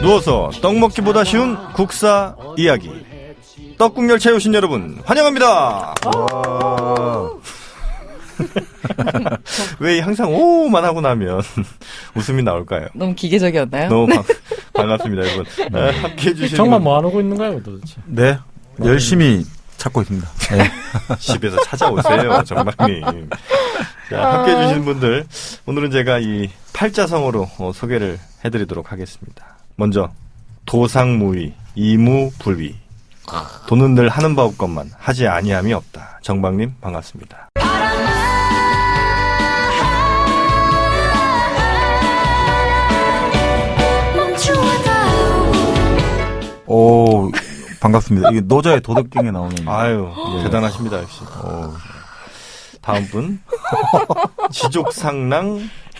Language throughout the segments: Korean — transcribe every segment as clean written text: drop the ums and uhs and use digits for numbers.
누워서 떡 먹기보다 쉬운 국사 이야기. 떡국열차에 오신 여러분 환영합니다. 왜 항상 오만 하고 나면 웃음이 나올까요? 너무 기계적이었나요? 너무 반갑습니다, 여러분. 함께해 주시는 정말 뭐 하고 있는 거예요, 도대체? 네, 열심히 찾고 있습니다. 네. 집에서 찾아오세요, 정말님. 자, 함께해 주시는 분들, 오늘은 제가 이 팔자성어로 소개를 해드리도록 하겠습니다. 먼저 도상무의, 이무불위. 돈은 늘 하는 바 없건만 하지 아니함이 없다. 정박님 반갑습니다. 오, 반갑습니다. 이게 노자의 도덕경에 나오는. 아유, 대단하십니다, 역시. 다음 분.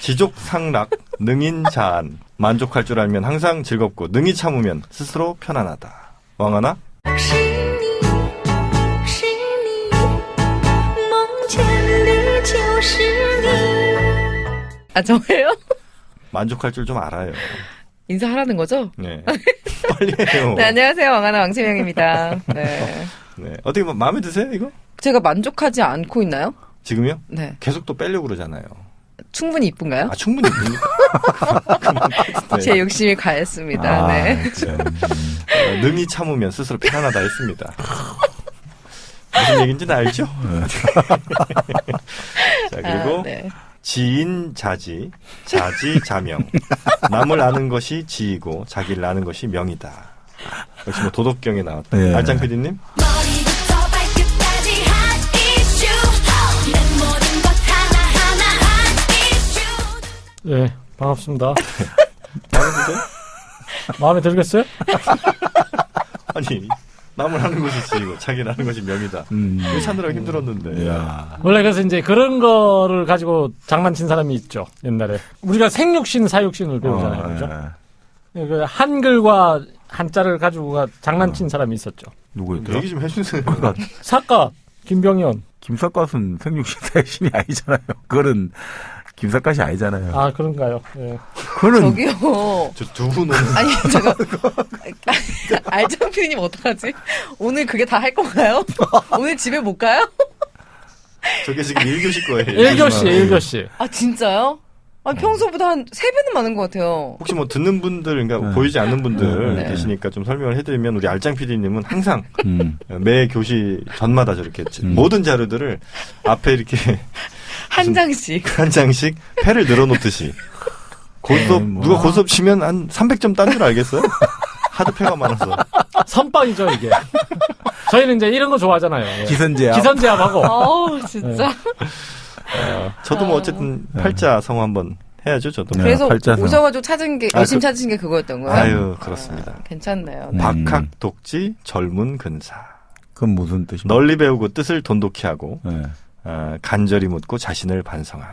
지족상락, 능인자안. 만족할 줄 알면 항상 즐겁고, 능히 참으면 스스로 편안하다. 왕하나? 아, 저예요? 만족할 줄 좀 알아요. 인사하라는 거죠? 네. 빨리 해요. 네, 안녕하세요. 왕하나 왕채명입니다. 네. 네. 어떻게 마음에 드세요, 이거? 제가 만족하지 않고 있나요? 지금요? 네. 계속 또 빼려고 그러잖아요. 충분히 이쁜가요? 아, 충분히 이쁩니까? 네. 제 욕심이 가했습니다. 네. 능히 참으면 스스로 편안하다 했습니다. 무슨 얘기인지는 알죠? 자, 그리고 네. 지인자지, 자지자명. 남을 아는 것이 지이고 자기를 아는 것이 명이다. 역시 뭐 도덕경에 나왔다. 예. 알짱 PD님? 네, 반갑습니다. 마음에 드세요? 마음에 들겠어요? 아니, 남을 아는 것이 지이고 자기를 아는 것이 명이다. 이거 찾느라고 힘들었는데. 야. 원래 그래서 이제 그런 거를 가지고 장난친 사람이 있죠, 옛날에. 우리가 생육신, 사육신을 배우잖아요, 그죠? 그 한글과 한자를 가지고 장난친 사람이 있었죠. 누구였더라? 얘기 좀 해주세요. 사과, 김병현. 김삿갓은 생육신 사육신이 아니잖아요. 그거는 김삿갓이 아니잖아요. 아, 그런가요? 예. 그거는 저기요. 저 두 분은. 아니, 제가. 알짱 PD님 어떡하지? 오늘 그게 다 할 건가요? 오늘 집에 못 가요? 저게 지금 1교시 거예요. 1교시. 아, 진짜요? 아니, 평소보다 한 3배는 많은 것 같아요. 혹시 뭐 듣는 분들, 그러니까 보이지 않는 분들 네. 계시니까 좀 설명을 해드리면 우리 알짱 PD님은 항상 매 교시 전마다 저렇게 모든 자료들을 앞에 이렇게 한 장씩. 한 장씩 패를 늘어놓듯이 고수업 누가 고수업 치면 한 300점 딴 줄 알겠어요? 하도 패가 많아서. 선빵이죠, 이게. 저희는 이제 이런 거 좋아하잖아요. 기선제압하고. 진짜. 저도 뭐 어쨌든 팔자 성우 한번 해야죠, 저도. 그래서 팔자성. 오셔가지고 찾은 게, 열심히 찾으신 게 그거였던 거예요? 아유, 그렇습니다. 괜찮네요. 네. 박학, 독지, 젊은 근사. 그건 무슨 뜻입니까? 널리 배우고 뜻을 돈독히 하고 네. 간절히 묻고 자신을 반성함.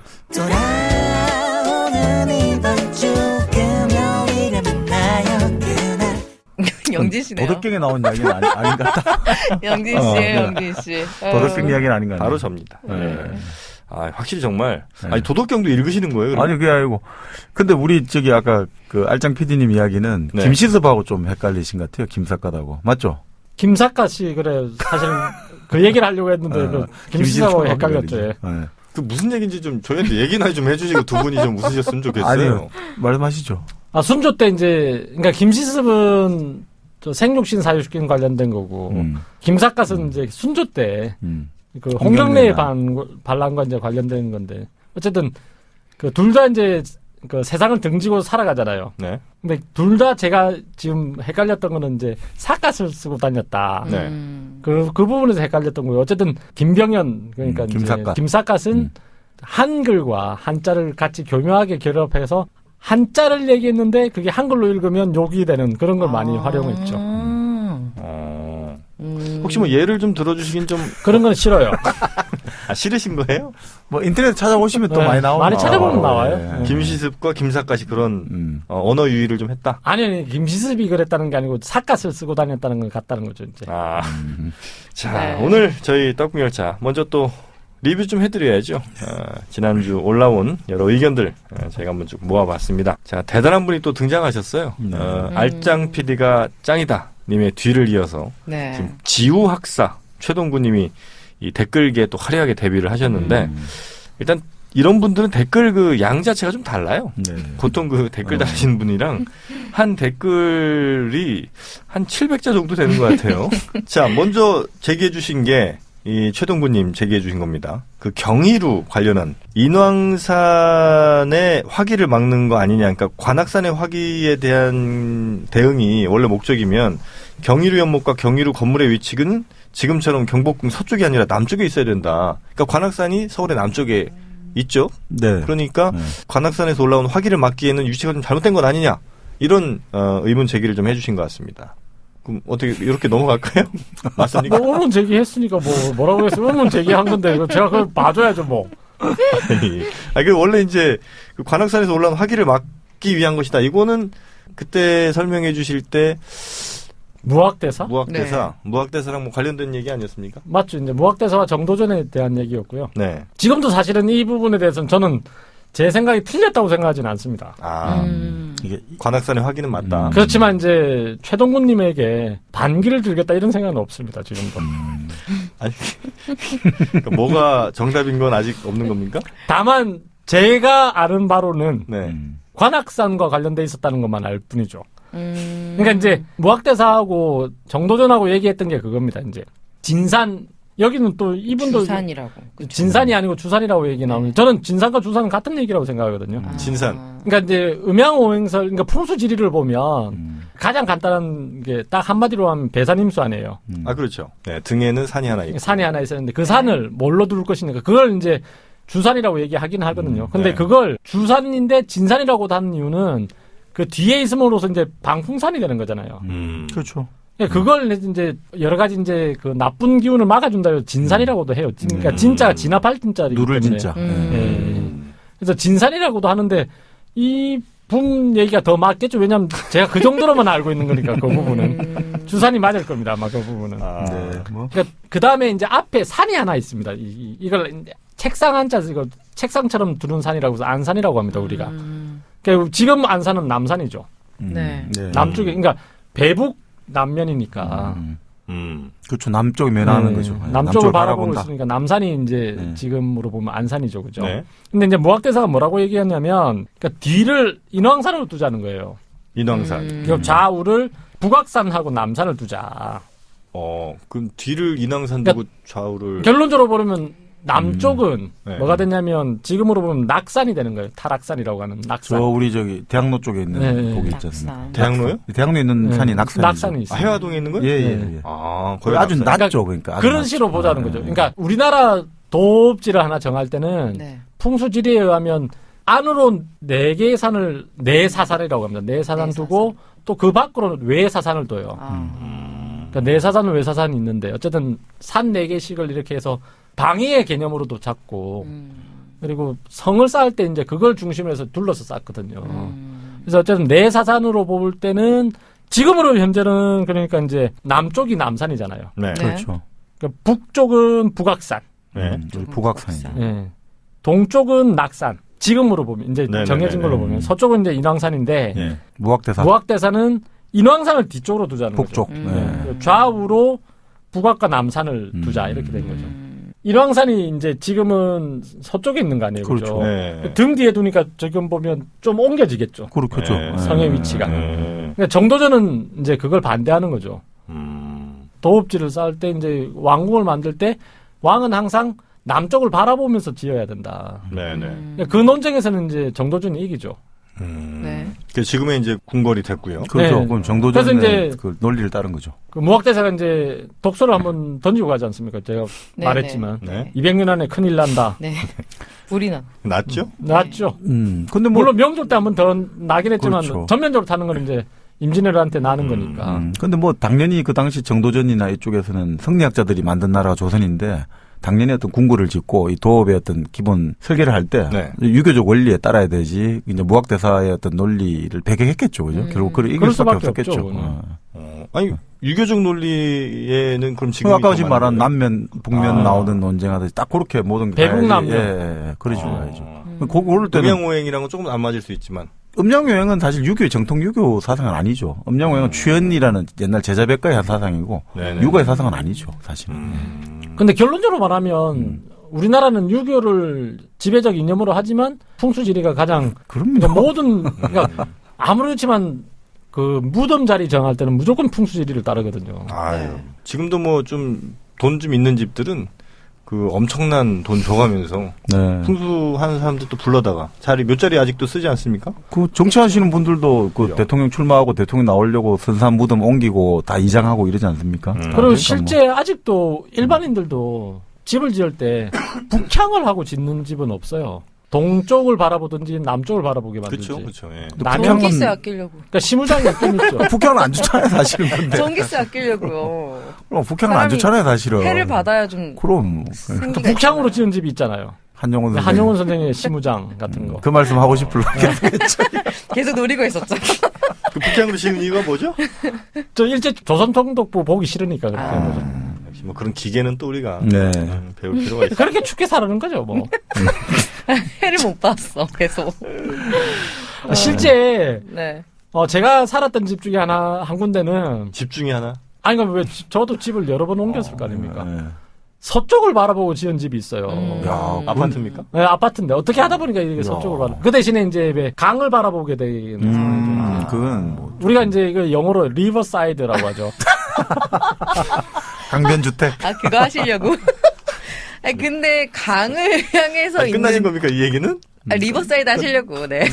영진 씨네요. 도덕경에 나온 이야기는 아닌 것 같다. 영진 씨예요, 영진 씨. 도덕경 이야기는 아닌 것 같아요. 바로 접니다. 네. 아, 확실히 정말. 네. 아니, 도덕경도 읽으시는 거예요? 그러면? 아니, 그게 아니고. 근데 우리 저기 아까 그 알짱 PD님 이야기는 네. 김시섭하고 좀 헷갈리신 것 같아요. 김삿갓하고. 맞죠? 김삿갓이, 그래, 사실 그 얘기를 하려고 했는데, 그 김시섭하고 헷갈렸죠. 예. 네. 그 무슨 얘기인지 좀 저희한테 얘기나 좀 해주시고 두 분이 좀 웃으셨으면 좋겠어요. 아니요. 말씀하시죠. 아, 순조 때 이제, 그러니까 김시섭은 저 생육신, 사육신 관련된 거고, 김삿갓은 이제 순조 때, 그 홍경래의 반란과 이제 관련된 건데, 어쨌든 그 둘 다 이제 그 세상을 등지고 살아가잖아요. 네. 근데 둘 다 제가 지금 헷갈렸던 거는 이제 삿갓을 쓰고 다녔다. 네. 그 부분에서 헷갈렸던 거예요. 어쨌든 김병현, 그러니까 이제 김삿갓은 한글과 한자를 같이 교묘하게 결합해서 한자를 얘기했는데 그게 한글로 읽으면 욕이 되는 그런 걸 많이 활용했죠. 혹시 뭐 예를 좀 들어주시긴 좀. 그런 건 싫어요. 아, 싫으신 거예요? 뭐 인터넷 찾아보시면 또 많이 나오고. 많이 찾아보면 나와요. 네. 김시습과 김삿갓이 그런 언어 유희를 좀 했다? 아니, 김시습이 그랬다는 게 아니고 삿갓을 쓰고 다녔다는 걸 같다는 거죠, 이제. 자, 오늘 저희 떡국열차 먼저 또 리뷰 좀 해드려야죠. 지난주 올라온 여러 의견들 저희가 한번 쭉 모아봤습니다. 자, 대단한 분이 또 등장하셨어요. 알짱 PD가 짱이다 님의 뒤를 이어서 네. 지금 지우학사 최동구 님이 이 댓글계에 또 화려하게 데뷔를 하셨는데 일단 이런 분들은 댓글 그 양 자체가 좀 달라요. 네. 보통 그 댓글 달으시는 분이랑 한 댓글이 한 700자 정도 되는 것 같아요. 자, 먼저 제기해 주신 게 이 최동구님 제기해 주신 겁니다. 그 경이루 관련한 인왕산의 화기를 막는 거 아니냐. 그러니까 관악산의 화기에 대한 대응이 원래 목적이면 경이루 연못과 경이루 건물의 위치는 지금처럼 경복궁 서쪽이 아니라 남쪽에 있어야 된다. 그러니까 관악산이 서울의 남쪽에 있죠. 네. 그러니까 관악산에서 올라온 화기를 막기에는 위치가 좀 잘못된 것 아니냐. 이런 의문 제기를 좀 해주신 것 같습니다. 그럼 어떻게 이렇게 넘어갈까요? 맞습니까? 뭐 의문 제기했으니까 뭐라고 했어요? 의문 제기한 건데 이거 제가 그걸 봐줘야죠 뭐. 아니, 그 원래 이제 그 관악산에서 올라온 화기를 막기 위한 것이다. 이거는 그때 설명해 주실 때 무학대사? 무학대사랑 뭐 관련된 얘기 아니었습니까? 맞죠. 이제 무학대사와 정도전에 대한 얘기였고요. 네. 지금도 사실은 이 부분에 대해서는 저는 제 생각이 틀렸다고 생각하지는 않습니다. 이게 관악산의 화기는 맞다. 그렇지만 이제 최동구님에게 반기를 들겠다 이런 생각은 없습니다. 지금도. 아니, 그러니까 뭐가 정답인 건 아직 없는 겁니까? 다만 제가 아는 바로는 네. 관악산과 관련돼 있었다는 것만 알 뿐이죠. 그러니까 이제 무학대사하고 정도전하고 얘기했던 게 그겁니다. 이제 진산 여기는 또 이분도 주산이라고. 그쵸. 진산이 아니고 주산이라고 얘기 나오는데 저는 진산과 주산은 같은 얘기라고 생각하거든요. 진산. 그러니까 이제 음양오행설 그러니까 풍수 지리를 보면 가장 간단한 게 딱 한마디로 하면 배산임수 아니에요. 아 그렇죠. 네, 등에는 산이 하나 있고. 산이 하나 있었는데 그 산을 뭘로 둘 것이니까 그걸 이제 주산이라고 얘기하긴 하거든요. 근데 네. 그걸 주산인데 진산이라고 하는 이유는 그 뒤에 있음으로써 이제 방풍산이 되는 거잖아요. 그렇죠. 그걸 이제 여러 가지 이제 그 나쁜 기운을 막아준다. 진산이라고도 해요. 그러니까 진짜가 진압할 진짜이기 누를 때문에. 진짜. 그래서 진산이라고도 하는데 이 분 얘기가 더 맞겠죠. 왜냐하면 제가 그 정도로만 알고 있는 거니까 그 부분은 주산이 맞을 겁니다. 아마 그 부분은. 네. 뭐. 그러니까 그 다음에 이제 앞에 산이 하나 있습니다. 이걸 책상 한자 이거 책상처럼 두른 산이라고 해서 안산이라고 합니다. 우리가. 그러니까 지금 안산은 남산이죠. 네. 남쪽에 그러니까 배북 남면이니까. 그렇죠. 남쪽에 면하는 거죠. 남쪽을 바라보고 있으니까 남산이 이제 지금으로 보면 안산이죠, 그죠? 네. 근데 이제 무학대사가 뭐라고 얘기했냐면, 그러니까 뒤를 인왕산으로 두자는 거예요. 인왕산. 그럼 좌우를 북악산하고 남산을 두자. 그럼 뒤를 인왕산 두고 좌우를. 결론적으로 보면 남쪽은 네. 뭐가 되냐면 지금으로 보면 낙산이 되는 거예요. 탈악산이라고 하는 낙산. 저 우리 저기 대학로 쪽에 있는 거기 있잖아요. 대학로요? 대학로에 있는 산이 낙산이죠. 낙산이 있어요. 해화동에 있는 거요? 예. 거기 아주 낙산. 낮죠, 그러니까. 아주 그런 낮죠. 식으로 보자는 거죠. 그러니까 우리나라 도읍지를 하나 정할 때는 풍수지리에 의하면 안으로 4개의 산을 내사산이라고 합니다. 내사산 두고 또 그 밖으로 외사산을 둬요. 그러니까 내사산, 외사산이 있는데 어쨌든 산 4개씩을 이렇게 해서 방위의 개념으로도 잡고 그리고 성을 쌓을 때 이제 그걸 중심으로 해서 둘러서 쌓거든요. 그래서 어쨌든 내사산으로 볼 때는 지금으로 현재는 그러니까 이제 남쪽이 남산이잖아요. 네. 그렇죠. 그러니까 북쪽은 북악산. 네. 북악산이죠. 네. 동쪽은 낙산. 지금으로 보면 이제 네네네네. 정해진 걸로 보면 서쪽은 이제 인왕산인데 예. 무학대사. 무학대사는 인왕산을 뒤쪽으로 두자는 북쪽. 거죠. 네. 좌우로 북악과 남산을 두자 이렇게 된 거죠. 인왕산이 이제 지금은 서쪽에 있는 거 아니에요, 그렇죠? 네. 등 뒤에 두니까 지금 보면 좀 옮겨지겠죠. 그렇죠. 네. 성의 위치가. 그러니까 정도전은 이제 그걸 반대하는 거죠. 도읍지를 쌓을 때 이제 왕궁을 만들 때 왕은 항상 남쪽을 바라보면서 지어야 된다. 네네. 그 논쟁에서는 이제 정도전이 이기죠. 네. 그 지금의 이제 궁궐이 됐고요. 그렇죠. 네. 그럼 정도전의 그래서 이제 그 논리를 따른 거죠. 그 무학대사가 이제 독서를 한번 던지고 가지 않습니까? 제가 네, 말했지만 네. 200년 안에 큰일 난다. 네. 우리는 났죠? 났죠. 근데 뭐 물론 명조 때 한번 더 나긴 했지만 그렇죠. 전면적으로 타는 건 이제 임진왜란한테 나는 거니까. 근데 뭐 당연히 그 당시 정도전이나 이쪽에서는 성리학자들이 만든 나라가 조선인데 당연히 어떤 궁궐을 짓고 이 도읍의 어떤 기본 설계를 할 때 네. 유교적 원리에 따라야 되지 이제 무학대사의 어떤 논리를 배격했겠죠, 그죠? 결국 그걸 이길 수밖에 없었겠죠. 없죠, 아니 유교적 논리에는 그럼 지금 아까 지금 말한 남면, 북면 나오는 논쟁하듯이 딱 그렇게 모든 게 배국남면. 예, 그러지 말죠. 그럴 때는 음양오행이랑은 조금 안 맞을 수 있지만 음양오행은 사실 유교의 정통 유교 사상은 아니죠. 음양오행은 취연이라는 옛날 제자백가의 한 사상이고 네네. 유가의 사상은 아니죠, 사실은. 근데 결론적으로 말하면 우리나라는 유교를 지배적 이념으로 하지만 풍수지리가 가장 그럼요. 그러니까 모든 그러니까 아무렇지만 그 무덤 자리 정할 때는 무조건 풍수지리를 따르거든요. 아유. 지금도 뭐 좀 돈 좀 있는 집들은 그 엄청난 돈 줘가면서 네. 풍수하는 사람들 또 불러다가 자리 몇 자리 아직도 쓰지 않습니까? 그 정치하시는 분들도 그 그죠. 대통령 출마하고 대통령 나오려고 선산 무덤 옮기고 다 이장하고 이러지 않습니까? 그리고 그러니까 실제 아직도 일반인들도 집을 지을 때 북향을 하고 짓는 집은 없어요. 동쪽을 바라보든지 남쪽을 바라보게 만들지. 그렇죠, 그렇죠. 예. 남양은- 전기세 아끼려고. 그러니까 시무장이 있긴 있죠. 북한은 안 좋잖아요, 사실은. 근데 전기세 아끼려고요. 그럼 북한은 안 사람이 좋잖아요, 사실은. 해를 받아야 좀 그럼 또 생기가 북향으로 있잖아요. 지은 집이 있잖아요. 한용운 선생. 한용운 선생의 시무장 같은 거. 그 말씀 하고 싶을라. 계속 노리고 있었죠. 그 북향으로 지은 이유가 뭐죠? 저 일제 조선통독부 보기 싫으니까 그렇게 한 거죠. 역시 뭐 그런 기계는 또 우리가 네. 배울 필요가 있어요. 그렇게 춥게 살아는 거죠, 뭐. 해를 못 봤어. 계속. 실제 네. 제가 살았던 집 중에 한 군데는 집 중에 하나? 아니 그러니까 왜 저도 집을 여러 번 옮겼을 거 아닙니까? 네. 서쪽을 바라보고 지은 집이 있어요. 야, 아파트입니까? 네, 아파트인데 어떻게 하다 보니까 이게 서쪽을 바라. 그 대신에 이제 왜 강을 바라보게 되는 상황이죠. 그건 뭐 우리가 이제 이거 영어로 리버사이드라고 하죠. 강변주택. 아, 그거 하시려고? 아니, 근데 강을 향해서 아니, 끝나신 있는 겁니까, 이 얘기는? 리버사이드 하시려고. 네.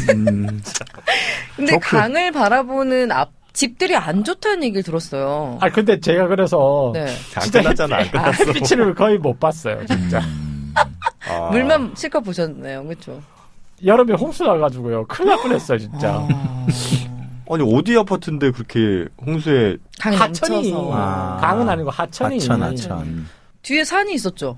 근데 좋게. 강을 바라보는 집들이 안 좋다는 얘기를 들었어요. 아 근데 제가 그래서 네. 안 끝났잖아, 안 끝났어. 햇빛을 거의 못 봤어요, 진짜. 아. 물만 실컷 보셨네요. 그렇죠? 여름에 홍수 나가지고요. 큰일 날 뻔했어요, 진짜. 아니, 어디 아파트인데 그렇게 홍수에. 강이 하천이 넘쳐서. 강은 아니고 하천이 하천. 뒤에 산이 있었죠?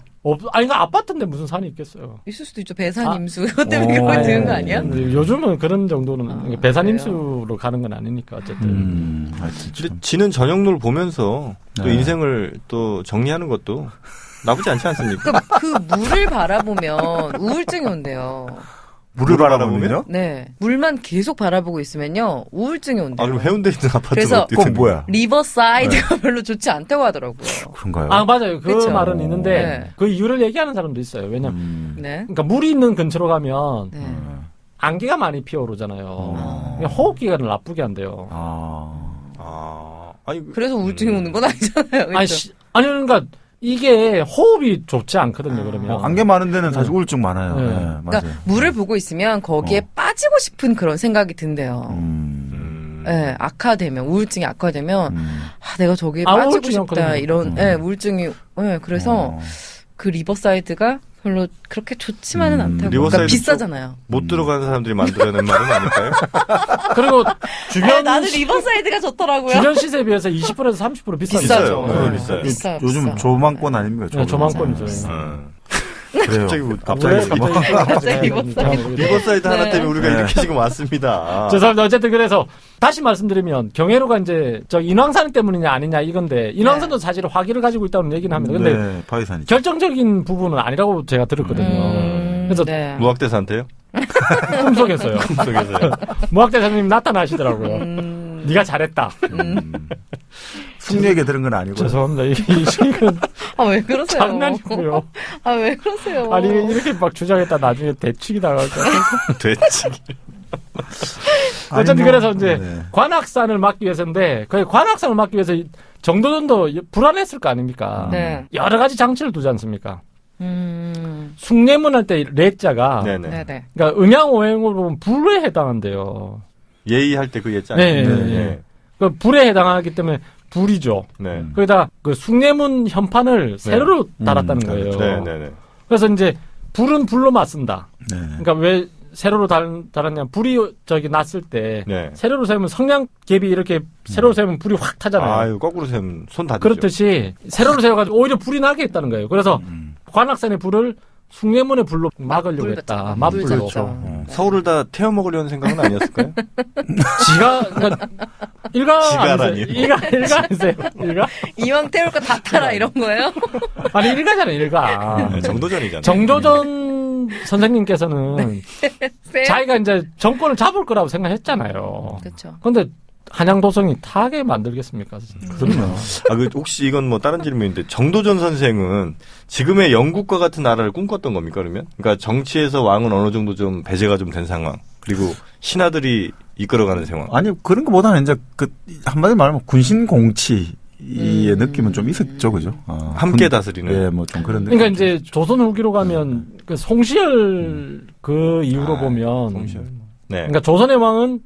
아니 그 아파트인데 무슨 산이 있겠어요. 있을 수도 있죠. 배산임수. 그것 때문에 오. 그걸 지은 거 아니야? 근데 요즘은 그런 정도는 배산임수로 가는 건 아니니까 어쨌든. 하여튼 근데 참. 지는 저녁노를 보면서 또 네. 인생을 또 정리하는 것도 나쁘지 않지 않습니까? 그 물을 바라보면 우울증이 온대요. 물을 바라보면요? 네. 물만 계속 바라보고 있으면요. 우울증이 아, 온대요. 그럼 해운대에 있는 아파트가 그래서 어떻게 그건 됩니까? 뭐야? 리버사이드가 별로 좋지 않다고 하더라고요. 그런가요? 아 맞아요. 그 그쵸? 말은 있는데 네. 그 이유를 얘기하는 사람도 있어요. 왜냐면 네. 그러니까 물이 있는 근처로 가면 네. 안개가 많이 피어오르잖아요. 그러니까 호흡기관을 나쁘게 한대요. 아니, 그래서 우울증이 오는 건 아니잖아요. 그렇죠? 아니 그러니까 이게 호흡이 좋지 않거든요. 그러면 안개 많은 데는 사실 우울증 많아요. 네. 네, 그러니까 맞아요. 물을 보고 있으면 거기에 빠지고 싶은 그런 생각이 든대요. 네, 악화되면 우울증이 악화되면 내가 저기에 빠지고 우울증이 싶다 악화되면. 이런 우울증이 그래서 그 리버사이드가 별로 그렇게 좋지만은 않다고. 그러니까 리버사이드 비싸잖아요. 못 들어가는 사람들이 만들어낸 말은 아닐까요? 그리고 주변 나는 리버사이드가 좋더라고요. 주변 시세에 비해서 20%에서 30% 비싸죠. 비싸요. 네. 비싸요. 비싸요. 요즘 비싸요. 조망권 아닙니까? 네, 조망권이죠. 그래요. 갑자기 왜 갑자기 리버사이드? 리버사이드 하나 네. 때문에 우리가 네. 이렇게 지금 왔습니다. 죄송합니다. 어쨌든 그래서 다시 말씀드리면 경회로가 이제 저 인왕산 때문이냐 아니냐 이건데 인왕산도 사실 화기를 가지고 있다는 얘기는 합니다. 근데 네, 바위산이죠. 결정적인 부분은 아니라고 제가 들었거든요. 그래서 네. 무학대사한테요? 꿈속에서요. 속에서요. 무학대사님 나타나시더라고요. 네가 잘했다. 승리에게 들은 건 아니고. 죄송합니다. 이건 왜 그러세요? 장난이고요. 왜 그러세요? 아니 이렇게 막 주장했다 나중에 대축이 나가고. 됐지. 어쨌든 그래서 이제 네. 관악산을 막기 위해서인데 그 관악산을 막기 위해서 정도전도 불안했을 거 아닙니까? 네. 여러 가지 장치를 두지 않습니까? 숭례문 할 때 레자가 네네. 네네. 그러니까 음양오행으로 보면 불에 해당한대요. 예의할 때 그 예지 네, 아니에요? 네. 그 불에 해당하기 때문에 불이죠. 네. 거기다 그 숭례문 현판을 세로로 달았다는 거예요. 네네네. 그래서 이제 불은 불로 맞쓴다. 네. 그러니까 왜 세로로 달았냐? 불이 저기 났을 때 네. 세로로 세우면 성냥개비 이렇게 세로로 세우면 불이 확 타잖아요. 아유, 거꾸로 세면 손 다지죠. 그렇듯이 세로로 세워가지고 오히려 불이 나게 했다는 거예요. 그래서 관악산의 불을 숭례문의 불로 막으려고 불 했다. 같죠. 맞불로. 불 졌죠. 서울을 다 태워 먹으려는 생각은 아니었을까요? 그러니까 일가 지가라니요. 일가세요. 일가? 이왕 태울 거 다 타라 이런 거예요? 아니 일가잖아요. 일가. 네, 정도전이잖아요. 정조전 선생님께서는 쎄? 자기가 이제 정권을 잡을 거라고 생각했잖아요. 그렇죠. 근데 한양도성이 타게 만들겠습니까? 그럼요. 혹시 이건 뭐 다른 질문인데 정도전 선생은 지금의 영국과 같은 나라를 꿈꿨던 겁니까 그러면? 그러니까 정치에서 왕은 어느 정도 좀 배제가 좀 된 상황 그리고 신하들이 이끌어가는 상황. 아니 그런 것보다는 이제 한마디로 말하면 군신 공치의 느낌은 좀 있었죠, 그죠? 함께 다스리는. 예, 뭐 좀 그런 느낌. 그러니까 이제 조선 후기로 가면 그 송시열 그 이후로 보면 송시열. 네. 그러니까 조선의 왕은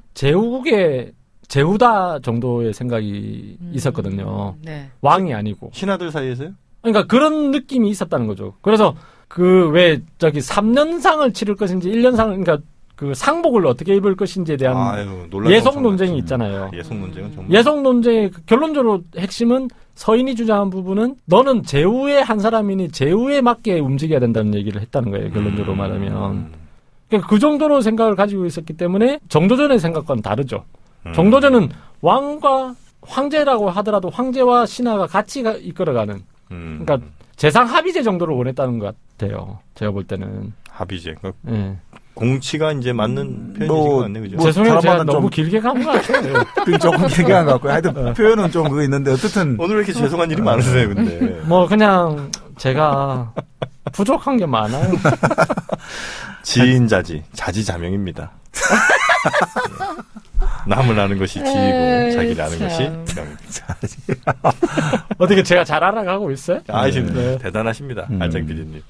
제후다 정도의 생각이 있었거든요. 네. 왕이 아니고. 신하들 사이에서요? 그러니까 그런 느낌이 있었다는 거죠. 그래서 그 왜 3년상을 치를 것인지 1년상 그러니까 그 상복을 어떻게 입을 것인지에 대한 예속 논쟁이 있잖아요. 예속 논쟁은 정말. 예속 논쟁의 결론적으로 핵심은 서인이 주장한 부분은 너는 제후의 한 사람이니 제후에 맞게 움직여야 된다는 얘기를 했다는 거예요. 결론적으로 말하면. 그러니까 그 정도로 생각을 가지고 있었기 때문에 정도전의 생각과는 다르죠. 정도전은 왕과 황제라고 하더라도 황제와 신하가 같이 이끌어가는 그러니까 재상 합의제 정도를 원했다는 것 같아요. 제가 볼 때는. 합의제. 그러니까 네. 공치가 이제 맞는 표현이신 것 같네요. 그죠? 죄송해요. 제가 너무 길게 간 것 같아요. 조금 길게 간 것 같고요. 하여튼 표현은 좀 그거 있는데 어쨌든. 오늘 왜 이렇게 죄송한 일이 많으세요, 근데? 뭐 그냥 제가 부족한 게 많아요. 지인자지, 자지자명입니다. 남을 아는 것이 지이고 자기를 아는 것이 명입니다. 어떻게 제가 잘 알아가고 있어요? 지금 네. 대단하십니다. 알짱 PD님.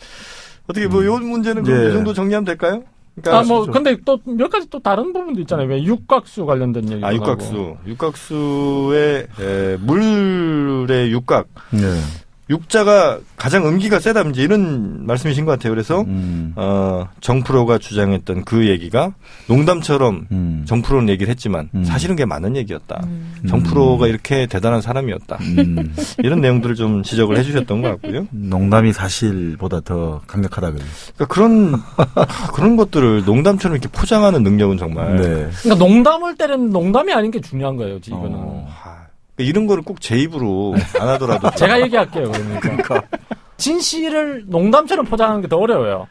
어떻게 뭐 요 문제는 그럼 이 정도 정리하면 될까요? 그러니까 뭐 근데 또 몇 가지 또 다른 부분도 있잖아요. 왜 육각수 관련된 얘기도 하고. 육각수의 물의 육각. 네. 육자가 가장 음기가 세다 이제 이런 말씀이신 것 같아요. 그래서 정프로가 주장했던 그 얘기가 농담처럼 정프로는 얘기를 했지만 사실은 그게 맞는 얘기였다. 정프로가 이렇게 대단한 사람이었다. 이런 내용들을 좀 지적을 해주셨던 것 같고요. 농담이 사실보다 더 강력하다 그래요. 그러니까 그런 것들을 농담처럼 이렇게 포장하는 능력은 정말. 네. 그러니까 농담을 때리는 농담이 아닌 게 중요한 거예요. 이거는. 이런 거를 꼭 제 입으로 안 하더라도. 제가 얘기할게요. 그러니까. 진실을 농담처럼 포장하는 게 더 어려워요.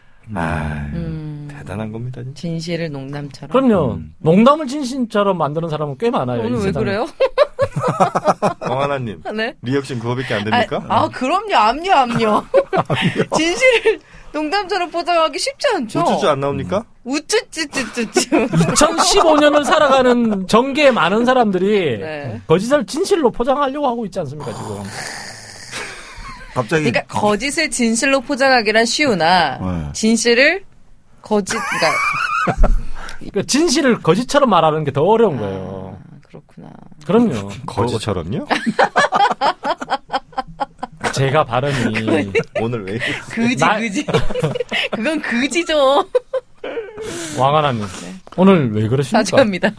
대단한 겁니다. 진짜. 진실을 농담처럼. 그럼요. 농담을 진실처럼 만드는 사람은 꽤 많아요. 오늘 왜 그래요? 황하나님. 네? 리액션 그거밖에 안 됩니까? 그럼요. 압류. 진실을 농담처럼 포장하기 쉽지 않죠. 우쭈쭈 안 나옵니까? 우쭈쭈쭈쭈쭈. 2015년을 살아가는 정계의 많은 사람들이 네. 거짓을 진실로 포장하려고 하고 있지 않습니까, 지금? 갑자기. 그러니까 거짓을 진실로 포장하기란 쉬우나 진실을 그러니까 진실을 거짓처럼 말하는 게 더 어려운 거예요. 그렇구나. 그럼요. 거짓처럼요? 제가 발음이 오늘 왜 그지. 그건 그지죠. 왕하나님. 오늘 왜 그러십니까? 사죄합니다.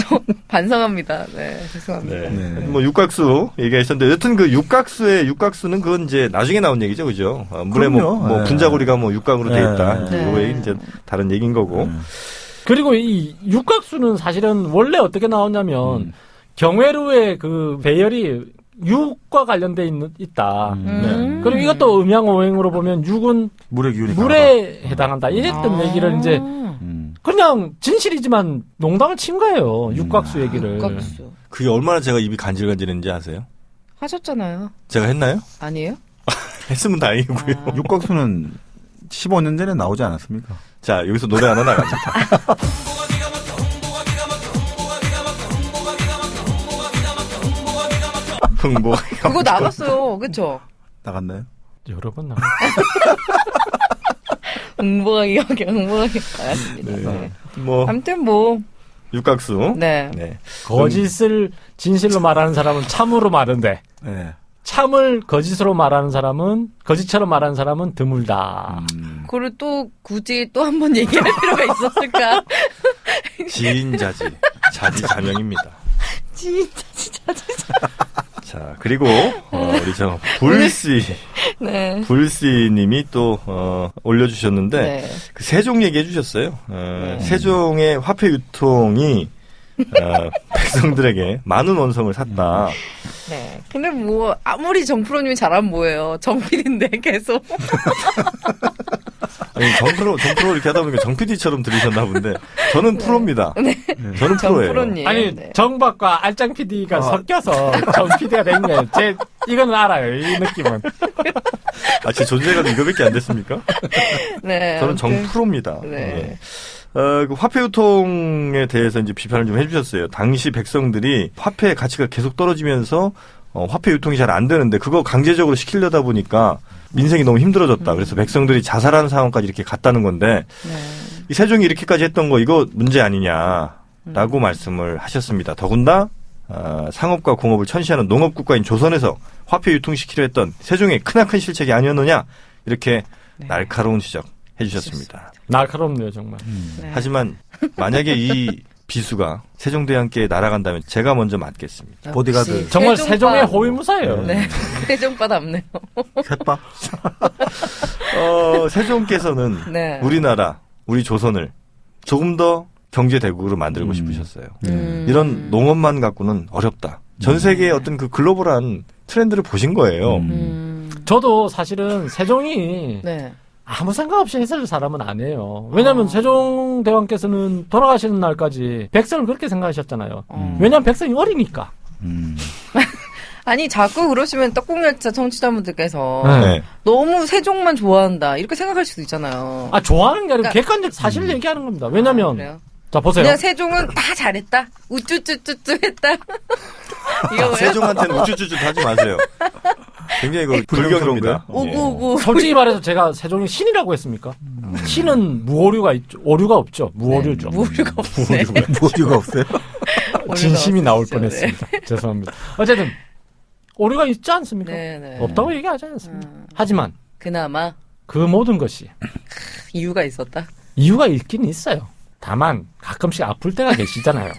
저 반성합니다. 네, 죄송합니다. 네. 뭐 육각수 얘기하셨는데 여튼 그 육각수는 그건 이제 나중에 나온 얘기죠, 그죠? 물에 뭐 분자구리가 뭐 육각으로 돼 있다. 이게 이제 다른 얘기인 거고. 그리고 이 육각수는 사실은 원래 어떻게 나오냐면 경회루의 그 배열이 육과 관련돼 있다. 그리고 이것도 음양오행으로 보면 육은 물의 기운이 물에 해당한다. 이랬던 얘기를 이제 그냥 진실이지만 농담을 친 거예요. 육각수 얘기를. 육각수. 그게 얼마나 제가 입이 간질간질했는지 아세요? 하셨잖아요. 제가 했나요? 아니에요? 했으면 다행이고요. 육각수는 15년 전에 나오지 않았습니까? 자, 여기서 노래 하나 나갑니다. 흥보. 그거 나갔어요. 그쵸? 나갔나요? 여러 번 나갔어요. 흥보하기 나갔습니다. 네. 뭐. 아무튼 뭐. 육각수. 네. 거짓을 진실로 말하는 사람은 참으로 많은데. 네. 참을 거짓으로 말하는 사람은 거짓처럼 말하는 사람은 드물다. 그걸 또 굳이 또 한 번 얘기할 필요가 있었을까? 지인자지 자지자명입니다. 지인자지. 자 그리고 우리 저 불씨 네. 불씨님이 또 올려주셨는데 네. 그 세종 얘기해 주셨어요. 세종의 화폐 유통이 백성들에게 많은 원성을 샀다. 네. 근데 뭐 아무리 정프로님이 잘하면 뭐예요. 정필인데 계속. 아니, 정프로 이렇게 하다 보니까 정 PD처럼 들으셨나 본데 저는 프로입니다. 네. 저는 프로예요. 정프로님. 아니 네. 정박과 알짱 PD가 섞여서 정 PD가 된 거예요. 이거는 알아요. 이 느낌은. 제 존재가 이거밖에 안 됐습니까? 네. 저는 정 프로입니다. 네. 예. 그 화폐 유통에 대해서 이제 비판을 좀 해주셨어요. 당시 백성들이 화폐의 가치가 계속 떨어지면서 화폐 유통이 잘 안 되는데 그거 강제적으로 시키려다 보니까 민생이 너무 힘들어졌다. 그래서 백성들이 자살하는 상황까지 이렇게 갔다는 건데 네. 이 세종이 이렇게까지 했던 거 이거 문제 아니냐라고 말씀을 하셨습니다. 더군다나 상업과 공업을 천시하는 농업국가인 조선에서 화폐 유통시키려 했던 세종의 크나큰 실책이 아니었느냐 이렇게 네. 날카로운 지적 해주셨습니다. 날카롭네요 정말. 네. 하지만 만약에 이 비수가 세종대왕께 날아간다면 제가 먼저 맞겠습니다. 보디가드. 역시 정말 세종빠. 세종의 호위무사예요. 네. 세종빠 닮네요. 셋바. 세종께서는 네. 우리나라, 우리 조선을 조금 더 경제 대국으로 만들고 싶으셨어요. 이런 농업만 갖고는 어렵다. 전 세계의 어떤 그 글로벌한 트렌드를 보신 거예요. 저도 사실은 세종이 네. 아무 생각 없이 했을 사람은 아니에요. 왜냐하면 세종대왕께서는 돌아가시는 날까지 백성을 그렇게 생각하셨잖아요. 왜냐하면 백성이 어리니까. 아니 자꾸 그러시면 떡국열차 청취자분들께서 네. 너무 세종만 좋아한다 이렇게 생각할 수도 있잖아요. 아 좋아하는 게 아니라 그러니까- 객관적 사실을 얘기하는 겁니다. 왜냐하면 그래요? 자 보세요. 그냥 세종은 다 잘했다. 우쭈쭈쭈쭈 했다. 이거 뭐예요? 세종한테는 우쭈쭈쭈 하지 마세요. 굉장히 이거 불경스럽니다. 오구오구. 솔직히 말해서 제가 세종이 신이라고 했습니까? 신은 무오류가 있죠. 오류가 없죠. 무오류죠. 무료가 없네. 보디가 없어요? 진심이 나올 없죠. 뻔했습니다. 죄송합니다. 어쨌든 오류가 있지 않습니까? 네네. 없다고 얘기하지 않습니다. 하지만 그나마 그 모든 것이 이유가 있었다. 이유가 있긴 있어요. 다만 가끔씩 아플 때가 계시잖아요.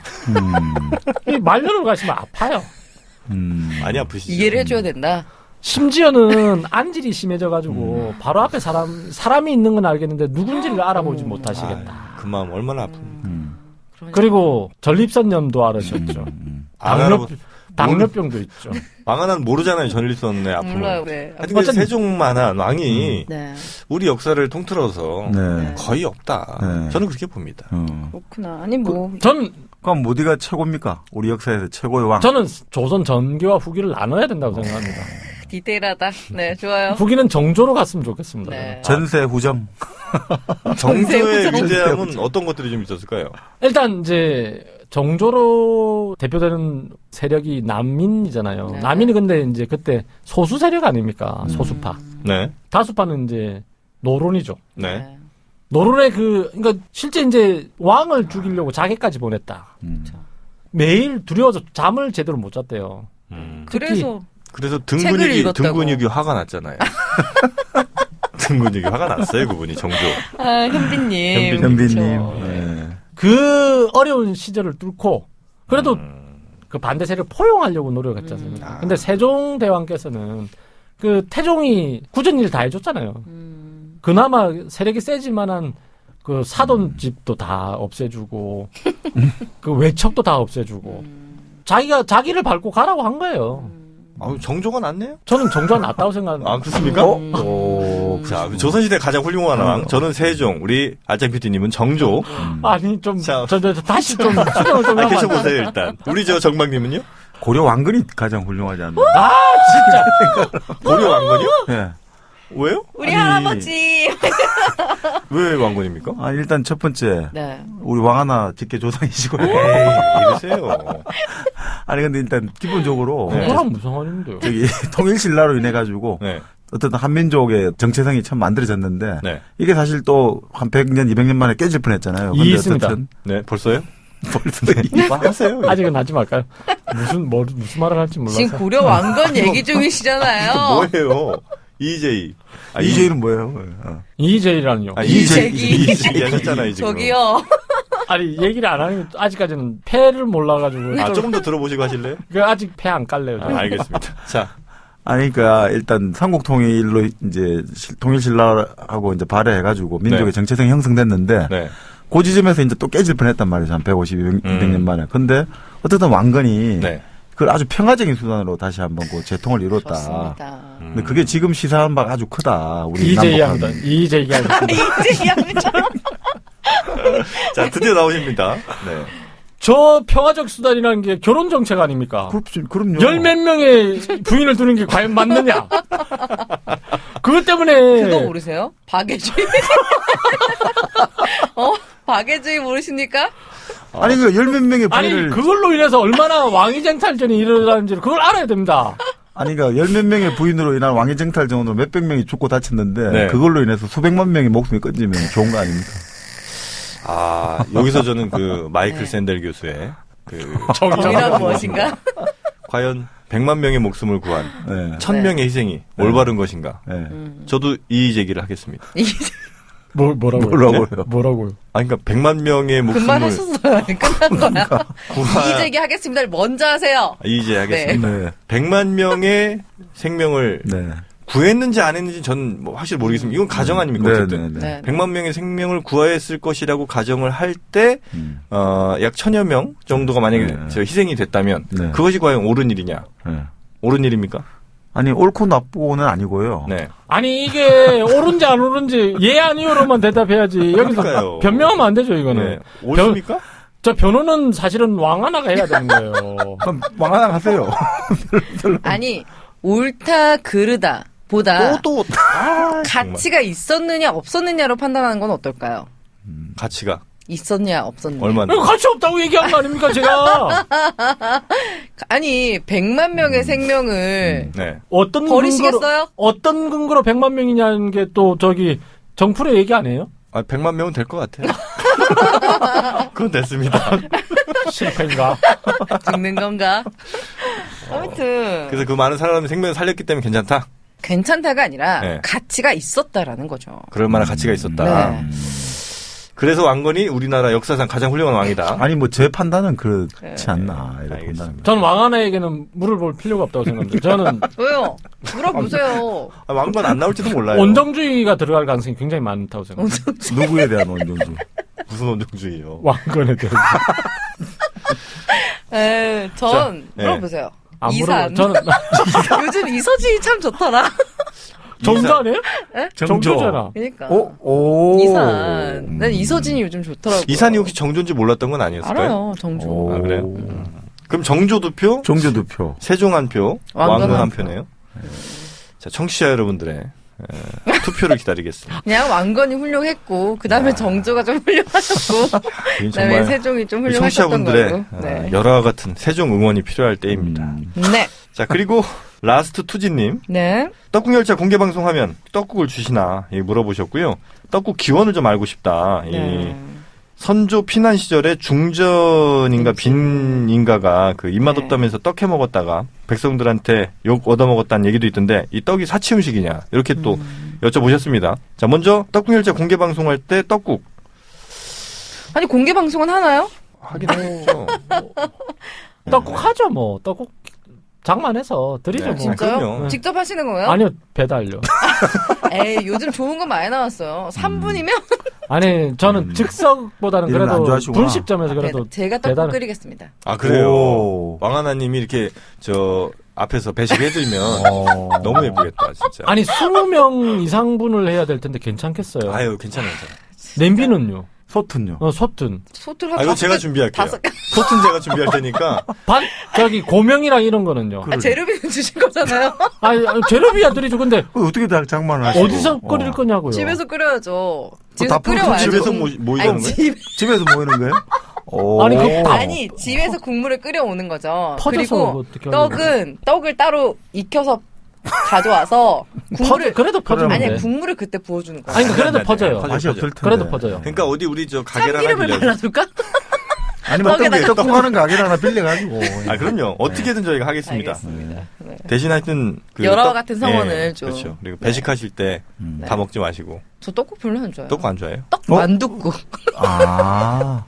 이 말년을 가시면 아파요. 많이 아프시죠? 이해를 해줘야 된다. 심지어는 안질이 심해져가지고 바로 앞에 사람이 있는 건 알겠는데 누군지를 알아보지 못하시겠다. 그 마음 얼마나 아픕니까? 그러니까. 그리고 전립선염도 앓으셨죠. 당뇨병도 있죠. 망하나는 모르잖아요. 전립선의 아픔을. 몰라요. 네. 하여튼 그 세종만한 왕이 네. 우리 역사를 통틀어서 네. 거의 없다. 네. 저는 그렇게 봅니다. 그렇구나. 아니 뭐 저는 그럼 어디가 최고입니까? 우리 역사에서 최고의 왕. 저는 조선 전기와 후기를 나눠야 된다고 생각합니다. 디테일하다. 네, 좋아요. 후기는 정조로 갔으면 좋겠습니다. 네. 전세 후정. 정조의 정세 위대함은 어떤 것들이 좀 있었을까요? 일단 이제 정조로 대표되는 세력이 남민이잖아요. 네. 남민이 근데 이제 그때 소수 세력 아닙니까? 소수파. 네. 다수파는 이제 노론이죠. 네. 노론의 그러니까 실제 이제 왕을 죽이려고 자기까지 보냈다. 매일 두려워서 잠을 제대로 못 잤대요. 그래서 등 책을 근육이 읽었다고. 화가 났잖아요. 등 근육이 화가 났어요, 그분이 정조. 아, 현빈님. 현빈님. 그렇죠. 네. 그 어려운 시절을 뚫고 그래도 그 반대 세력을 포용하려고 노력했지 않습니까? 근데 세종대왕께서는 그 태종이 굳은 일 다 해줬잖아요. 그나마 세력이 세질 만한 그 사돈집도 다 없애주고 그 외척도 다 없애주고 자기를 밟고 가라고 한 거예요. 아유, 정조가 낫네요? 저는 정조가 낫다고 생각합니다. 아, 그렇습니까? 자, 조선시대 가장 훌륭한 왕. 저는 세종, 우리 알짱 PD님은 정조. 아니 좀 자. 저 다시 좀 수정을 좀 하면 계셔보세요, 일단. 우리 정박님은요? 고려 왕건이 가장 훌륭하지 않나? 아 진짜 고려 왕건이요? 네. 왜요? 우리 아니. 할아버지. 왜 왕건입니까? 아, 일단 첫 번째. 네. 우리 왕 하나 직계 조상이시고요. 에이, 이러세요. 아니, 근데 일단 기본적으로. 그거랑 무슨 상관인데요? 저기 통일신라로 인해가지고. 네. 어떤 한민족의 정체성이 참 만들어졌는데. 네. 이게 사실 또 한 100년, 200년 만에 깨질 뻔 했잖아요. 이 있습니다. 네, 벌써요? 벌써 하세요. 아직은 하지 말까요? 무슨 말을 할지 몰라서. 지금 고려 왕건 얘기 중이시잖아요. 뭐예요? EJ. 이제는 뭐예요? 이재이라니요. EJ 하셨잖아요, 지금. 저기요. 아니 얘기를 안 하는 게 아직까지는 패를 몰라가지고. 아, 조금 더 들어보시고 하실래요? 그 아직 패 안 깔래요. 아, 알겠습니다. 자, 아니, 그러니까 일단 삼국통일로 이제 통일신라하고 이제 발해해가지고 민족의 네. 정체성이 형성됐는데 네. 그 지점에서 이제 또 깨질 뻔했단 말이죠. 한 150, 200년 만에. 근데 어쨌든 왕건이 네. 그걸 아주 평화적인 수단으로 다시 한번 그 재통을 이뤘다. 좋습니다. 근데 그게 지금 시사한 바가 아주 크다. 우리 이제 남북한. 이해합니다. 이제 이해합니다. 이제 이해합니다. 자, 드디어 나오십니다. 네. 저 평화적 수단이라는 게 결혼 정책 아닙니까? 그럼요. 열 몇 명의 부인을 두는 게 과연 맞느냐? 그것 때문에 그거 모르세요? 박애주의. 박애주의 모르십니까? 아니, 그 열 몇 명의 아니 부인을. 그걸로 인해서 얼마나 왕위쟁탈전이 일어나는지 그걸 알아야 됩니다. 아니, 그러니까 열 몇 명의 부인으로 인한 왕위쟁탈전으로 몇백 명이 죽고 다쳤는데 네. 그걸로 인해서 수백만 명의 목숨이 끊지면 좋은 거 아닙니까? 아, 여기서 저는 그 마이클 샌델 교수의 그 정의란 무엇인가? 과연 100만 명의 목숨을 구한 네. 1000명의 희생이 올바른 것인가? 네. 저도 이의 제기를 하겠습니다. 뭐라고요? 뭐라고요? 뭐라고요? 아, 그러니까 100만 명의 그 목숨을 말 했었어요. 끝난 거야. 구한 이의제기 하겠습니다를 먼저 하세요. 이의 제기하겠습니다. 네. 100만 명의 생명을 네. 구했는지 안 했는지 저는 뭐 확실히 모르겠습니다. 이건 가정 아닙니까? 네, 어쨌든. 네, 네. 100만 명의 생명을 구했을 것이라고 가정을 할 때, 약 1000여 명 정도가 만약에 네. 저 희생이 됐다면, 네. 그것이 과연 옳은 일이냐? 네. 옳은 일입니까? 아니, 옳고 나쁘고는 아니고요. 네. 아니 이게 옳은지 안 옳은지 예 아니요로만 대답해야지 여기서 그러니까요. 변명하면 안 되죠 이거는. 네. 옳습니까? 저 변호는 사실은 왕 하나가 해야 되는 거예요. 그럼 왕 하나 가세요. 아니, 옳다, 그르다. 보다 또. 가치가 있었느냐, 없었느냐로 판단하는 건 어떨까요? 가치가 있었냐, 없었느냐. 얼마나? 이거 가치 없다고 얘기한 거 아닙니까 제가? 아니, 100만 명의 생명을 네. 어떤 버리시겠어요? 근거로, 어떤 근거로 100만 명이냐는 게 또 저기 정풀의 얘기 아니에요? 아, 100만 명은 될 것 같아요. 그건 됐습니다. 실패인가? 죽는 건가? 아무튼 그래서 그 많은 사람의 생명을 살렸기 때문에 괜찮다? 괜찮다가 아니라 네. 가치가 있었다라는 거죠. 그럴 만한 가치가 있었다. 네. 그래서 왕건이 우리나라 역사상 가장 훌륭한 왕이다. 아니, 뭐, 제 판단은 그렇지 네. 않나. 이렇게 알겠습니다. 판단합니다. 저는 왕 하나에게는 물을 볼 필요가 없다고 생각합니다. 저는 왜요? 물어보세요. 아, 왕건 안 나올지도 몰라요. 온정주의가 들어갈 가능성이 굉장히 많다고 생각합니다. 누구에 대한 원정주? 무슨 온정주의요? 왕건에 대해서. 전 네. 물어보세요. 안 이산. 물어봐요. 저는 요즘 이서진이 참 좋더라. 정조 아니에요? 네? 정조잖아. 그러니까. 오. 이산. 난 이서진이 요즘 좋더라고. 이산이 혹시 정조인지 몰랐던 건 아니었을까요? 알아요, 정조. 오. 아, 그래요? 그럼 정조 두 표, 정조두 표. 세종 한 표, 왕건 왕건 한 한 표네요. 자, 청취자 여러분들의 투표를 기다리겠습니다. 그냥 왕건이 훌륭했고, 그 다음에 정조가 좀 훌륭하셨고, 그 다음에 세종이 좀 훌륭하셨던 청취자분들의 거고. 네. 열화와 같은 세종 응원이 필요할 때입니다. 네. 자, 그리고 라스트 투지님. 네. 떡국열차 공개방송하면 떡국을 주시나 물어보셨고요. 떡국 기원을 좀 알고 싶다. 네. 선조 피난 시절에 중전인가 빈인가가 그 입맛 없다면서 떡 해 먹었다가 백성들한테 욕 얻어먹었다는 얘기도 있던데 이 떡이 사치 음식이냐 이렇게 또 여쭤보셨습니다. 자, 먼저 떡국열차 공개방송할 때 떡국 아니, 공개 방송은 하나요? 하긴 했죠. 떡국 하죠 뭐. 떡국 장만해서 드리죠 네, 뭐. 진짜요? 그럼요. 직접 하시는 거예요? 아니요 배달요. 에이, 요즘 좋은 거 많이 나왔어요. 3분이면? 아니 저는 즉석보다는 일은 안 그래도 좋아하시구나. 분식점에서 그래도 제가 떡국 배달은- 끓이겠습니다. 아, 그래요? 오. 왕하나님이 이렇게 앞에서 배식해드리면 너무 예쁘겠다, 진짜. 아니 20명 이상 분을 해야 될 텐데 괜찮겠어요. 아유, 괜찮아요. 냄비는요. 소튼요. 솥은 소tur 아, 이거 제가 준비할게요. 5개. 소튼 제가 준비할 테니까. 저기 고명이랑 이런 거는요. 아, 재료비는 주신 거잖아요. 아니 재료비야 드리죠. 근데 어떻게 다 장만을 하시고. 어디서 끓일 거냐고요. 집에서 끓여야죠. 다 집에서 끓여와야죠. 집에서 모이는 아니, 거예요? 집에서 모이는 거예요? 오. 아니, 그 밥- 아니, 집에서 국물을 끓여오는 거죠. 퍼져서 그리고 어떻게 하려고. 떡을 따로 익혀서 가져와서 국물을 그래도 퍼지는데. 아니, 국물을 그때 부어주는 거예요. 아니 그래도 네, 퍼져요. 네, 맛이 없을 텐데. 그래도 퍼져요. 그러니까 어디 우리 저 가게를 하나 참기름을 빌려. 발라줄까? 아니면 떡에다가 떡하는 가게를 하나 빌려가지고. 아, 그럼요. 어떻게든 저희가 하겠습니다. 알겠습니다. 네. 대신 하여튼 열화와 같은 성원을 예, 좀. 그렇죠. 그리고 배식하실 때 다 네. 먹지 마시고. 저 떡국 별로 안 좋아해요. 떡국 안 좋아해요? 떡 만둣국. 아.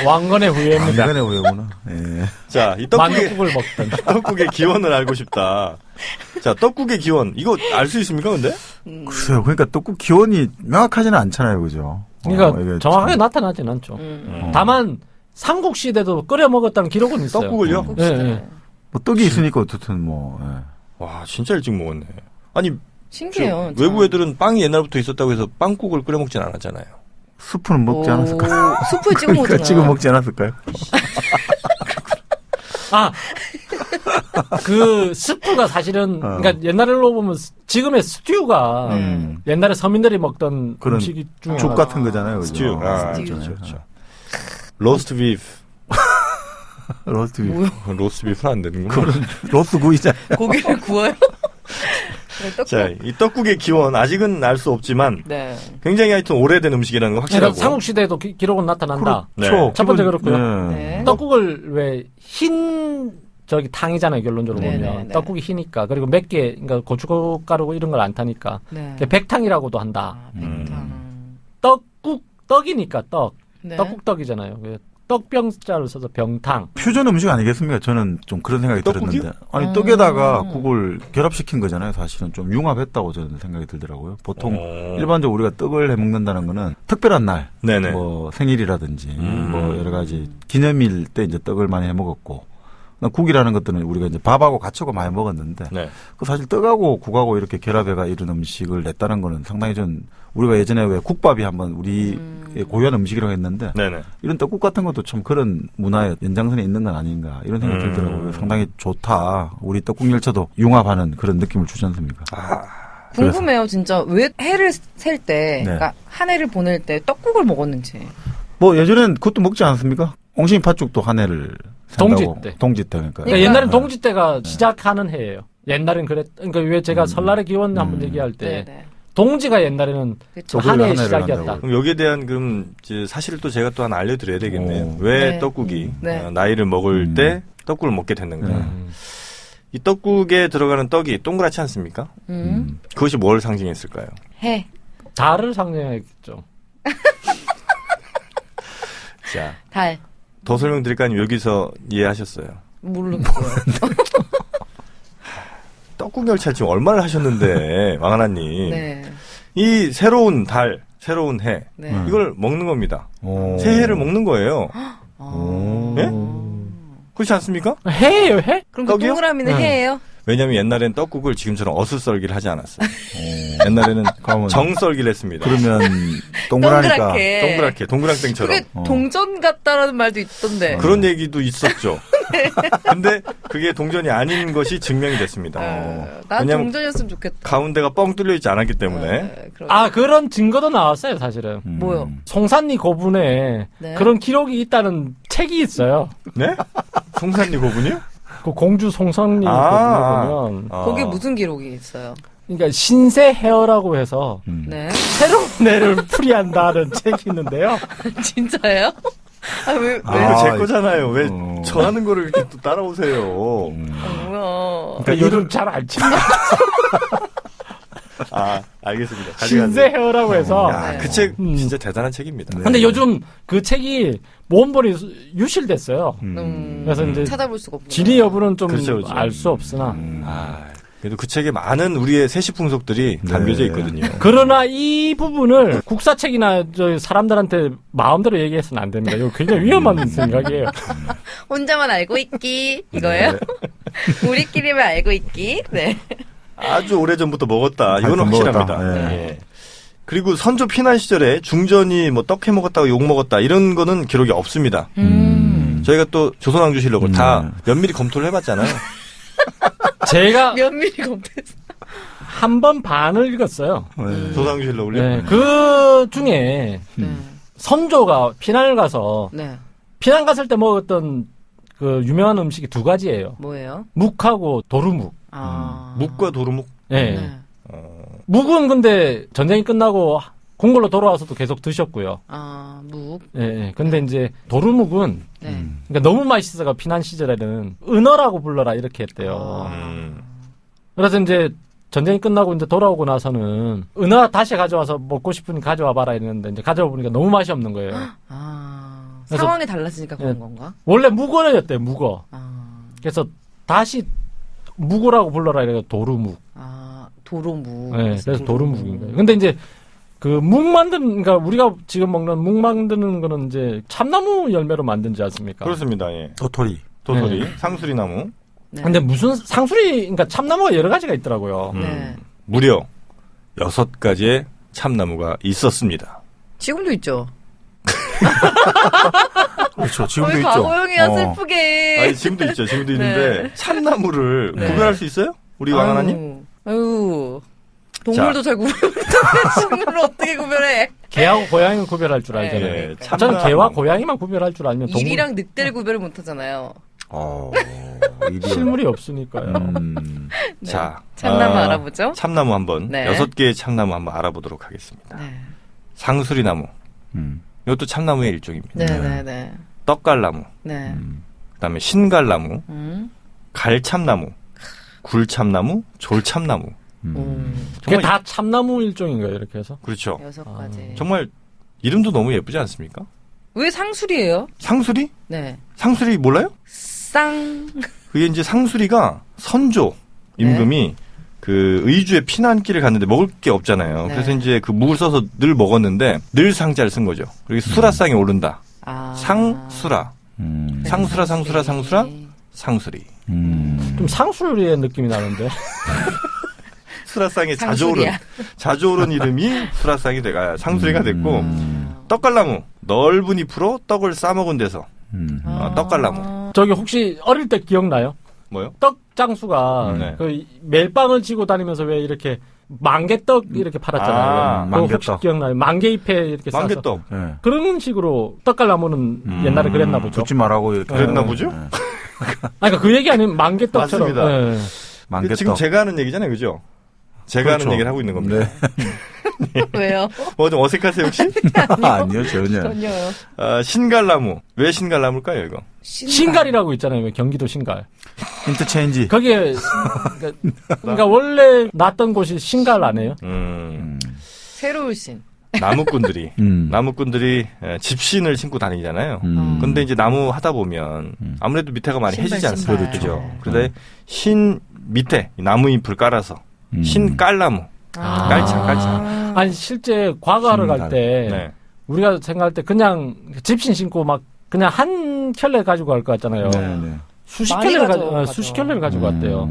왕건의 후예입니다. 왕건의 후예구나. 예. 자, 이 만둣국을 먹던. 떡국의 기원을 알고 싶다. 자, 떡국의 기원. 이거 알 수 있습니까, 근데? 글쎄요. 그러니까 떡국 기원이 명확하지는 않잖아요. 그죠? 그러니까 이게 정확하게 나타나진 않죠. 다만 삼국시대도 끓여 먹었다는 기록은 있어요. 떡국을요? 예, 예. 뭐 떡이 있으니까 어떻든 뭐. 예. 와, 진짜 일찍 먹었네. 아니, 신기해요. 외국 애들은 빵이 옛날부터 있었다고 해서 빵국을 끓여 먹진 않았잖아요. 수프는 먹지 않았을까요? 수프 찍어 먹잖아. 그러니까 찍어 먹지 않았을까요? 아, 그 스프가 사실은 그러니까 옛날로 보면 지금의 스튜가 옛날에 서민들이 먹던 그런 음식 중에 죽 같은 거잖아요. 그죠? 스튜. 아, 스튜. 그렇죠. 로스트 비프. 로스트 비프. 로스트 비프는 안 되는구나. 로스 구이잖아. 고기를 구워요? 네, 떡국. 자, 이 떡국의 기원 아직은 알 수 없지만 네. 굉장히 하여튼 오래된 음식이라는 건 확실하고. 삼국시대에도 기록은 나타난다. 네. 첫 번째 그렇고요. 네. 떡국을 왜 흰 저기 탕이잖아요. 결론적으로 네, 보면 네, 네. 떡국이 흰니까 그리고 몇 개 그러니까 고춧가루 이런 걸 안 타니까 네. 백탕이라고도 한다. 아, 백탕. 떡이니까 떡. 네. 떡국떡이잖아요. 떡병자를 써서 병탕. 퓨전 음식 아니겠습니까? 저는 좀 그런 생각이 떡국이요? 들었는데. 아니, 떡에다가 국을 결합시킨 거잖아요. 사실은 좀 융합했다고 저는 생각이 들더라고요. 보통 일반적으로 우리가 떡을 해 먹는다는 거는 특별한 날, 네네. 뭐 생일이라든지 뭐 여러 가지 기념일 때 이제 떡을 많이 해 먹었고, 국이라는 것들은 우리가 이제 밥하고 같이 하고 많이 먹었는데, 네. 그 사실 떡하고 국하고 이렇게 결합해가 이런 음식을 냈다는 거는 상당히 전 우리가 예전에 왜 국밥이 한번 우리 고유한 음식이라고 했는데, 네네. 이런 떡국 같은 것도 참 그런 문화의 연장선에 있는 건 아닌가 이런 생각이 들더라고요. 상당히 좋다. 우리 떡국 열차도 융합하는 그런 느낌을 주지 않습니까? 궁금해요, 진짜. 왜 해를 셀 때, 그러니까 한 해를 보낼 때 떡국을 먹었는지. 뭐 예전엔 그것도 먹지 않았습니까? 옹심이 팥죽도 한 해를 산다고. 동지 때. 동지 때 그러니까. 그러니까 옛날엔 동지 때가 시작하는 해예요. 옛날엔 그러니까 왜 제가 설날의 기원 한번 얘기할 때 네. 동지가 옛날에는 그쵸. 한 해의 한 해를 시작이었다. 한다고. 그럼 여기에 대한 그럼 이제 사실을 또 제가 또 하나 알려드려야 되겠네요. 왜 네. 떡국이 네. 나이를 먹을 때 떡국을 먹게 됐는가. 이 떡국에 들어가는 떡이 동그랗지 않습니까? 그것이 뭘 상징했을까요? 해. 달을 상징했죠. 자, 달. 더 설명드릴까요? 아니면 여기서 이해하셨어요? 모르겠어요. 떡국 열차 지금 얼마를 하셨는데, 왕하나님. 네. 이 새로운 달, 새로운 해. 네. 이걸 먹는 겁니다. 오. 새해를 먹는 거예요. 예? 그렇지 않습니까? 해예요, 해? 그럼 떡이요? 그 동그라미는 해예요? 왜냐면 옛날엔 떡국을 지금처럼 어슷썰기를 하지 않았어요. 옛날에는 그러면 정썰기를 했습니다. 그러면 동그라니까. 동그랗게. 동그랑땡처럼. 그게 동전 같다라는 말도 있던데. 그런 얘기도 있었죠. 근데 그게 동전이 아닌 것이 증명이 됐습니다. 난 왜냐면 동전이었으면 좋겠다. 가운데가 뻥 뚫려 있지 않았기 때문에. 네, 아, 그런 증거도 나왔어요, 사실은. 뭐요? 송산리 고분에 네. 그런 기록이 있다는 책이 있어요. 네? 송산리 고분이요? 그 공주 송산리 고분에 보면 거기에 무슨 기록이 있어요? 그러니까 신세 헤어라고 해서 네. 새로운 애를 풀이한다는 책이 있는데요. 진짜예요? 아, 왜? 이거 제 거잖아요. 왜 어. 저 하는 거를 이렇게 또 따라오세요. 뭐야. 그러니까 요즘 잘 안 친다. 아, 알겠습니다. 신세 헤어라고 해서. 야, 그 책 진짜 대단한 책입니다. 근데 요즘 그 책이 모험본이 유실됐어요. 그래서 이제 찾아볼 수가 없고. 진위 여부는 좀 그렇죠. 알 수 없으나. 아, 그래도 그 책에 많은 우리의 세시 풍속들이 담겨져 있거든요. 그러나 이 부분을 국사책이나 저 사람들한테 마음대로 얘기해서는 안 됩니다. 이거 굉장히 위험한 생각이에요. 혼자만 알고 있기 이거예요? 우리끼리만 알고 있기. 네. 아주 오래전부터 먹었다. 이건 하여튼 확실합니다. 먹었다. 예. 그리고 선조 피난 시절에 중전이 뭐 떡 해 먹었다고 욕 먹었다 이런 거는 기록이 없습니다. 저희가 또 조선왕조실록을 다 면밀히 검토를 해봤잖아요. 제가 면밀히 검토했어. 한 번 반을 읽었어요. 조선왕조실록을요. 네, 그 중에 네. 선조가 피난을 가서 네. 피난 갔을 때 먹었던 그 유명한 음식이 두 가지예요. 뭐예요? 묵하고 도루묵. 아. 묵과 도루묵. 네. 네. 묵은 근데 전쟁이 끝나고 궁궐로 돌아와서도 계속 드셨고요. 아, 묵. 예, 예. 근데 이제 도루묵은 네. 그러니까 너무 맛있어가 피난 시절에는 은어라고 불러라 이렇게 했대요. 그래서 이제 전쟁이 끝나고 이제 돌아오고 나서는 은어 다시 가져와서 먹고 싶으니 가져와 봐라 했는데 이제 가져와 보니까 너무 맛이 없는 거예요. 아. 상황이 달라지니까 그런 건가? 원래 묵어였대, 묵어. 그래서 다시 묵으라고 불러라 이래서 도루묵. 도루묵. 네, 그래서 도루묵인 거예요. 근데 이제 그 묵 그러니까 우리가 지금 먹는 묵 만드는 거는 이제 참나무 열매로 만든지 않습니까? 그렇습니다. 예. 도토리. 네. 상수리나무. 네. 근데 무슨 상수리, 그러니까 참나무가 여러 가지가 있더라고요. 네. 무려 6가지의 참나무가 있었습니다. 지금도 있죠. 그렇죠. 지금도 왜 있죠. 과거형이야 슬프게. 아니, 지금도 있죠. 지금도 있는데 네. 참나무를 구별할 수 있어요? 우리 왕하나님? 아유. 동물도 잘 구별 못하는데 식물을 어떻게 구별해? 개하고 고양이는 구별할 줄 알잖아요. 예, 저는 개와 고양이만 구별할 줄 알면 동물 일이랑 늑대를 구별을 못하잖아요. 실물이 없으니까요. 네. 자, 참나무 알아보죠. 참나무 한번 네. 6개의 참나무 한번 알아보도록 하겠습니다. 네. 상수리나무. 이것도 참나무의 일종입니다. 네네네. 떡갈나무. 네. 그다음에 신갈나무, 갈참나무, 굴참나무, 졸참나무. 그게 다 참나무 일종인 거예요, 이렇게 해서. 그렇죠. 6가지. 정말 이름도 너무 예쁘지 않습니까? 왜 상수리예요? 상수리? 네. 상수리 몰라요? 그게 이제 상수리가 선조 임금이 그 의주에 피난길을 갔는데 먹을 게 없잖아요. 네. 그래서 이제 그 묵을 써서 늘 먹었는데 늘 상자를 쓴 거죠. 그리고 수라상에 오른다. 상수라. 상수라, 상수라, 상수라, 상수리. 좀 상수리의 느낌이 나는데. 수라상에 자주 오른 이름이 상수리가 됐고, 떡갈나무. 넓은 잎으로 떡을 싸먹은 데서. 떡갈나무. 저기 혹시 어릴 때 기억나요? 뭐요? 떡장수가 네. 그 멜빵을 지고 다니면서 왜 이렇게 만개떡 이렇게 팔았잖아요. 그거 만개떡. 혹시 기억나요? 만개잎에 이렇게 싸서. 만개떡. 네. 그런 식으로 떡갈나무는 옛날에 그랬나 보죠. 듣지 말라고 이렇게. 그랬나 보죠? 네. 그러니까 그 얘기 아니면 만개떡처럼. 맞습니다. 네. 만개떡. 지금 제가 하는 얘기잖아요, 그죠? 제가 그렇죠. 하는 얘기를 하고 있는 겁니다. 왜요? 뭐 좀 어색하세요, 혹시? 아니요, 전혀. 전혀요. 신갈나무. 왜 신갈나무일까요, 이거? 신갈이라고 있잖아요. 경기도 신갈. 인터체인지. 거기에 그러니까 원래 났던 곳이 신갈 아니에요? 새로운 신. 나무꾼들이 집신을 신고 다니잖아요. 근데 이제 나무 하다 보면 아무래도 밑에가 많이 신발, 해지지 않습니까? 신발. 그죠? 그런데 신 밑에 나무 잎을 깔아서 신깔나무. 깔창. 아니 실제 과거하러 갈 때 네. 우리가 생각할 때 그냥 집신 신고 막 그냥 한 켤레 가지고 갈 것 같잖아요. 네. 수십 많이 켤레를 가져가죠. 수십 켤레를 가지고 왔대요.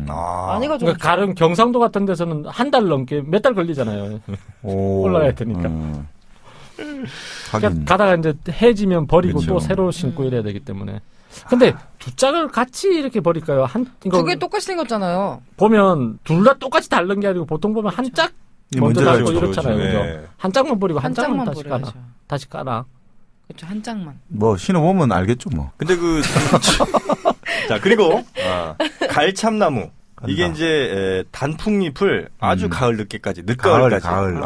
많이 가져. 그러니까 가령 경상도 같은 데서는 한 달 넘게 몇 달 걸리잖아요. 올라가야 되니까. 그러니까 가다가 이제 해지면 버리고 그렇죠. 또 새로 신고 이래야 되기 때문에. 근데 두 짝을 같이 이렇게 버릴까요? 두 개 똑같이 생겼잖아요. 보면 둘 다 똑같이 다른 게 아니고 보통 보면 한 짝 먼저 먼저 달고 달죠. 이렇잖아요. 그렇죠. 그죠? 네. 한 짝만 버리고 한 한 짝만 짝만 다시 까나. 버려야죠. 다시 까나. 그렇죠. 한 짝만. 뭐 신어보면 알겠죠, 뭐. 근데 자, 그리고 갈참나무. 이게 간다. 이제 단풍잎을 아주 가을 늦게까지 늦가을까지. 가을.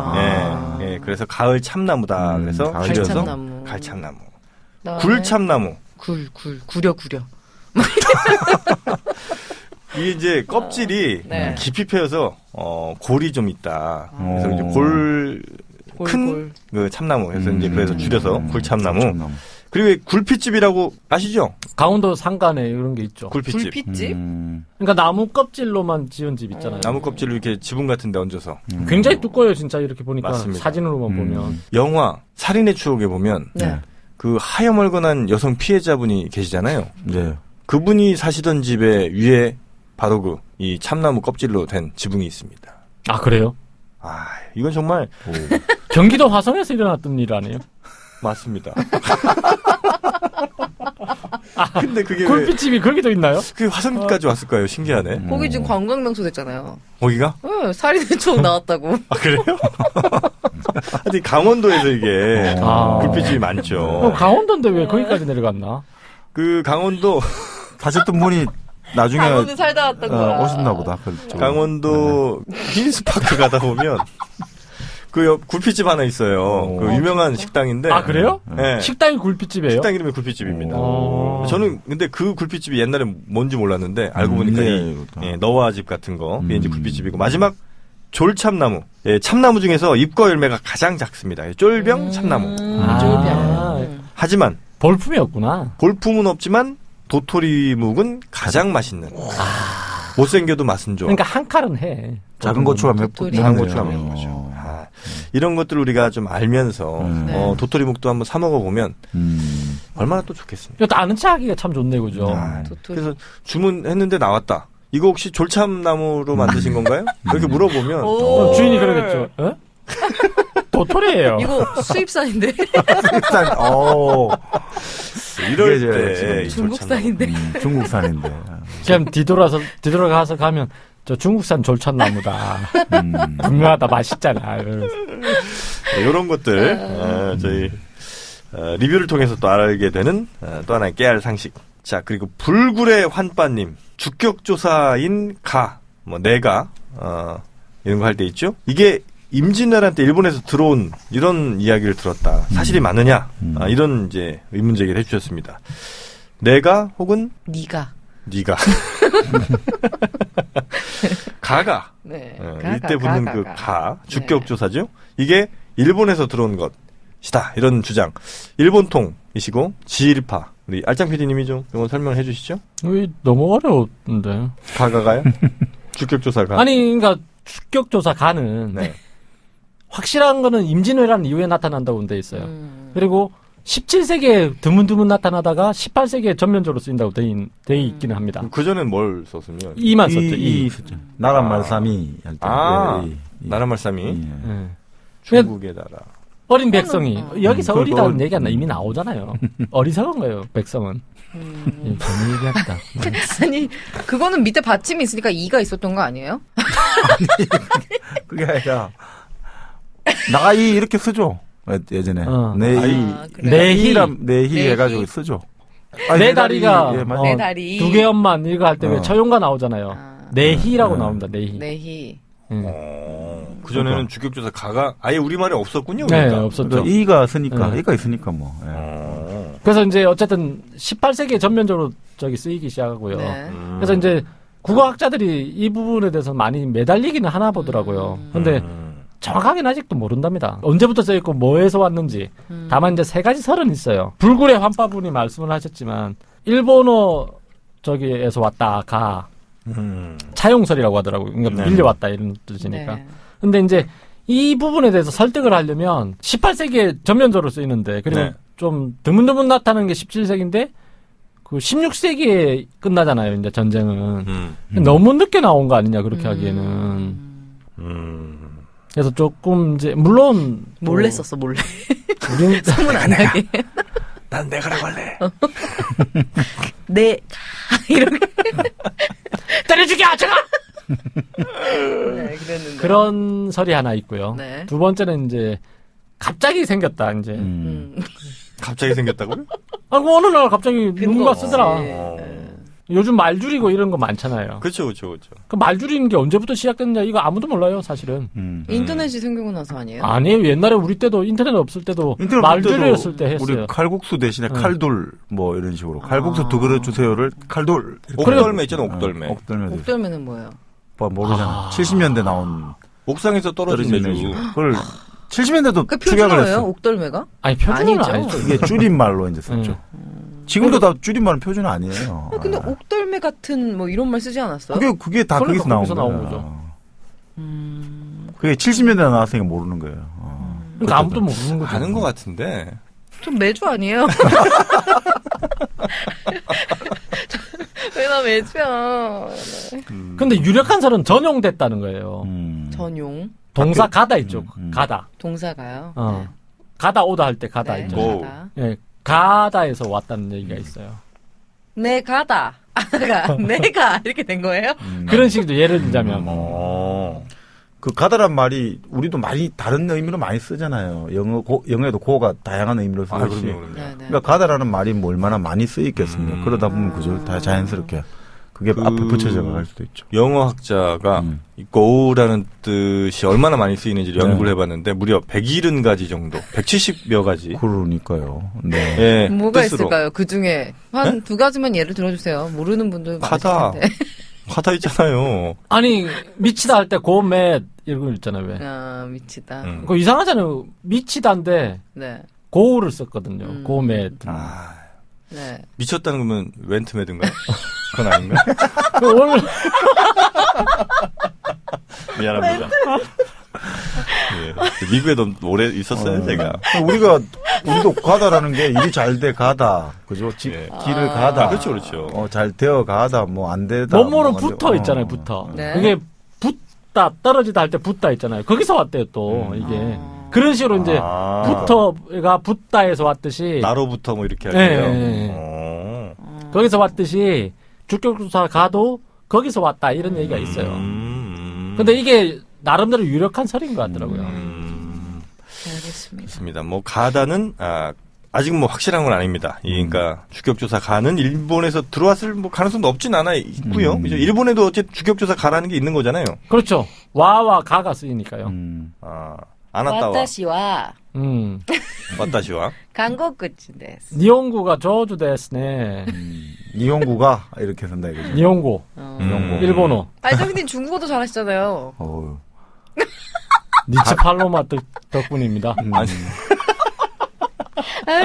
예, 그래서 가을 참나무다. 그래서 가을 줄여서 갈참나무. 갈참나무. 그다음에 굴참나무. 구려. 이게 이제 껍질이 네. 깊이 패여서 골이 좀 있다. 그래서 이제 큰 그 참나무. 그래서 이제 그래서 줄여서 굴참나무. 그리고 굴핏집이라고 아시죠? 강원도 산간에 이런 게 있죠. 굴핏집. 굴핏집? 그러니까 나무 껍질로만 지은 집 있잖아요. 나무 껍질을 이렇게 지붕 같은 데 얹어서. 굉장히 두꺼워요, 진짜 이렇게 보니까. 맞습니다. 사진으로만 보면. 영화 살인의 추억에 보면 네. 그 하여멀건한 여성 피해자분이 계시잖아요. 네. 그분이 사시던 집에 위에 바로 그 이 참나무 껍질로 된 지붕이 있습니다. 아, 그래요? 이건 정말 경기도 화성에서 일어났던 일 아니에요? 맞습니다. 근데 그게 왜 굴빛집이 거기도 있나요? 그게 화성까지 왔을까요? 신기하네. 거기 지금 관광명소 됐잖아요. 거기가? 네, 살인의 추억 나왔다고. 그래요? 하여튼 강원도에서 이게 굴빛집이 많죠. 강원도인데 왜 거기까지 내려갔나? 그 강원도 가셨던 분이 나중에 강원도 살다 왔던 거야. 오셨나 보다. 그렇죠. 강원도 힐스파크 가다 보면 그 굴핏집 하나 있어요. 그 유명한 식당인데. 아, 그래요? 네. 식당이 굴빛집이에요? 식당 이름이 굴핏집입니다. 어. 저는 근데 그 굴핏집이 옛날에 뭔지 몰랐는데 알고 보니까 너와 집 같은 거 그게 이제 굴핏집이고 마지막 졸참나무. 예, 참나무 중에서 잎과 열매가 가장 작습니다. 쫄병 참나무. 쫄병. 하지만 볼품이었구나. 볼품은 없지만 도토리묵은 가장 맛있는. 못생겨도 맛은 좋아. 그러니까 한 칼은 해. 작은 고추가 몇 분? 작은 고추가 몇 거죠. 이런 것들 우리가 좀 알면서 도토리묵도 한번 사 먹어보면 얼마나 또 좋겠습니까? 이것도 아는 체 하기가 참 좋네, 그죠? 그래서 주문했는데 나왔다. 이거 혹시 졸참나무로 만드신 건가요? 그렇게 물어보면 주인이 그러겠죠. 에? 도토리예요. 이거 수입산인데. 수입산. 이럴 때 중국산인데. 중국산인데. 그냥 뒤돌아가서 가면 저 중국산 졸천나무다. 분명하다, 맛있잖아. 이런 것들 저희 리뷰를 통해서 또 알게 되는 또 하나의 깨알 상식. 자, 그리고 불굴의 환빠님, 주격조사인 내가 이런 거 할 때 있죠. 이게 임진왜란 때 일본에서 들어온 이런 이야기를 들었다. 사실이 맞느냐? 이런 이제 의문 제기를 해주셨습니다. 내가 혹은 네가 가가. 네. 이때 붙는 그 주격조사죠. 이게 일본에서 들어온 것이다. 이런 주장. 일본통이시고 지일파. 우리 알짱 PD님이 좀 이건 설명을 해주시죠. 너무 어려운데. 가가요? 주격조사가. 아니, 그러니까 주격조사가는 확실한 거는 임진왜란 이후에 나타난다고 돼 있어요. 그리고 17세기에 드문드문 나타나다가 18세기에 전면적으로 쓰인다고 돼 있기는 합니다. 그전엔 뭘 썼으면? 이만 썼죠. 이. 나라말삼이 할 때. 나라말삼이. 중국의 나라. 어린 백성이. 여기서 어리다는 얘기 안 나. 이미 나오잖아요. 어리석은 거예요, 백성은. 재미 얘기했다. 아니, 그거는 밑에 받침이 있으니까 이가 있었던 거 아니에요? 그게 아니라, 나이 이렇게 쓰죠. 예전에. 내희 해가지고 쓰죠. 내 다리가 내 다리 두 개엄만 이거 할 때 왜 처용가 나오잖아요. 내희라고 나옵니다. 내희. 그전에는 주격조사 가가 아예 우리말이 없었군요. 네, 그러니까. 없었죠. 이가 쓰니까, 이가 있으니까 뭐. 그래서 이제 어쨌든 18세기에 전면적으로 쓰이기 시작하고요. 그래서 이제 국어학자들이 이 부분에 대해서 많이 매달리기는 하나 보더라고요. 근데 정확하게는 아직도 모른답니다. 언제부터 쓰였고 뭐에서 왔는지. 다만 이제 세 가지 설은 있어요. 불굴의 환빠분이 말씀을 하셨지만 일본어 에서 왔다 가 차용설이라고 하더라고요. 그러니까 밀려왔다 이런 뜻이니까. 근데 이제 이 부분에 대해서 설득을 하려면 18세기에 전면적으로 쓰이는데 그리고 좀 드문드문 나타나는 게 17세기인데 그 16세기에 끝나잖아요. 이제 전쟁은. 너무 늦게 나온 거 아니냐 그렇게 하기에는. 그래서 조금 이제 물론 몰래 썼어 몰래. 우리는 소문 안 나게. 난 내가라고 할래. 네 이렇게 때려 죽여 제가. 네, 그랬는데. 그런 설이 하나 있고요. 네. 두 번째는 이제 갑자기 생겼다 이제. 갑자기 생겼다고요? 뭐 어느 날 갑자기 누군가 쓰더라. 네. 요즘 말 줄이고 이런 거 많잖아요. 그렇죠. 그 말 줄이는 게 언제부터 시작됐냐 이거 아무도 몰라요 사실은. 인터넷이 생기고 나서 아니에요? 아니에요. 옛날에 우리 때도 인터넷 없을 때도 말 줄였을 때 했어요. 우리 칼국수 대신에 칼돌 뭐 이런 식으로 칼국수 두 그릇 주세요를 칼돌. 옥덜매 있잖아. 옥덜매. 옥덜매는 뭐예요? 모르잖아. 70년대 나온 옥상에서 떨어진 매주. 그걸 70년대도 그 축약을 표준어예요? 했어. 옥덜매가? 아니 표준어는 아니죠. 아니죠. 이게 줄임말로 이제 썼죠. 지금도 다 줄임말은 표준 아니에요. 근데 옥덜매 같은 뭐 이런 말 쓰지 않았어요? 그게 다 거기서 나온 거죠. 그게 70년대 나왔으니까 모르는 거예요. 그러니까 아무도 모르는 거죠. 아는 것 같은데. 좀 매주 아니에요? 왜 나 매주야? 근데 유력한 설은 전용됐다는 거예요. 전용. 동사 가다 있죠. 가다. 동사가요? 네. 가다 오다 할 때 가다 네, 있죠. 가다. 네, 가다에서 왔다는 얘기가 있어요. 내 가다. 내가 이렇게 된 거예요? 그런 식으로 예를 들자면. 그 가다란 말이 우리도 많이 다른 의미로 많이 쓰잖아요. 영어에도 고가 다양한 의미로 쓰듯이. 그러니까 가다라는 말이 뭐 얼마나 많이 쓰이겠습니까? 그러다 보면 그저 다 자연스럽게 그게 앞에 붙여져 갈 수도 있죠. 영어 학자가 go라는 뜻이 얼마나 많이 쓰이는지를 연구를 해봤는데 무려 170가지 정도, 170여 가지. 그러니까요. 네. 네, 뭐가 뜻으로. 있을까요? 그 중에 한 두 가지만 예를 들어주세요. 모르는 분들 가다. 가다 있잖아요. 아니 미치다 할 때 고맷 이런 거 있잖아요. 왜? 아 미치다. 그거 이상하잖아요. 미치다인데 네. 고우를 썼거든요. 고메. 네. 미쳤다는 거면 웬트매든가요? 그건 아닌가? 오늘 미안합니다. 예. 미국에도 오래 있었어요, 제가. 우리도 가다라는 게 일이 잘 돼 가다. 그죠? 길을 가다. 그렇죠, 그렇죠. 잘 되어 가다, 뭐 안 되다. 뭐뭐는 붙어 있잖아요, 붙어. 네. 그게 붙다, 떨어지다 할 때 붙다 있잖아요. 거기서 왔대요, 또, 이게. 그런 식으로 이제 붙어가 붙다에서 왔듯이. 나로부터 뭐 이렇게 할게요. 네. 거기서 왔듯이 주격조사 가도 거기서 왔다, 이런 얘기가 있어요. 근데 이게 나름대로 유력한 설인 것 같더라고요. 알겠습니다. 좋습니다. 뭐 가다는 아직 뭐 확실한 건 아닙니다. 그러니까 주격조사 가는 일본에서 들어왔을 뭐 가능성도 없진 않아 있고요. 이제 일본에도 어쨌든 주격조사 가라는 게 있는 거잖아요. 그렇죠. 와와 가가 쓰이니까요. 아나타와 와타시와 와타시와 한국 끝인데스. 니혼구가 저주 데스네. 니혼구가 이렇게 산다 이거죠. 니혼구. 일본어. 발정님 중국어도 잘하시잖아요. 니치 팔로마 덕분입니다.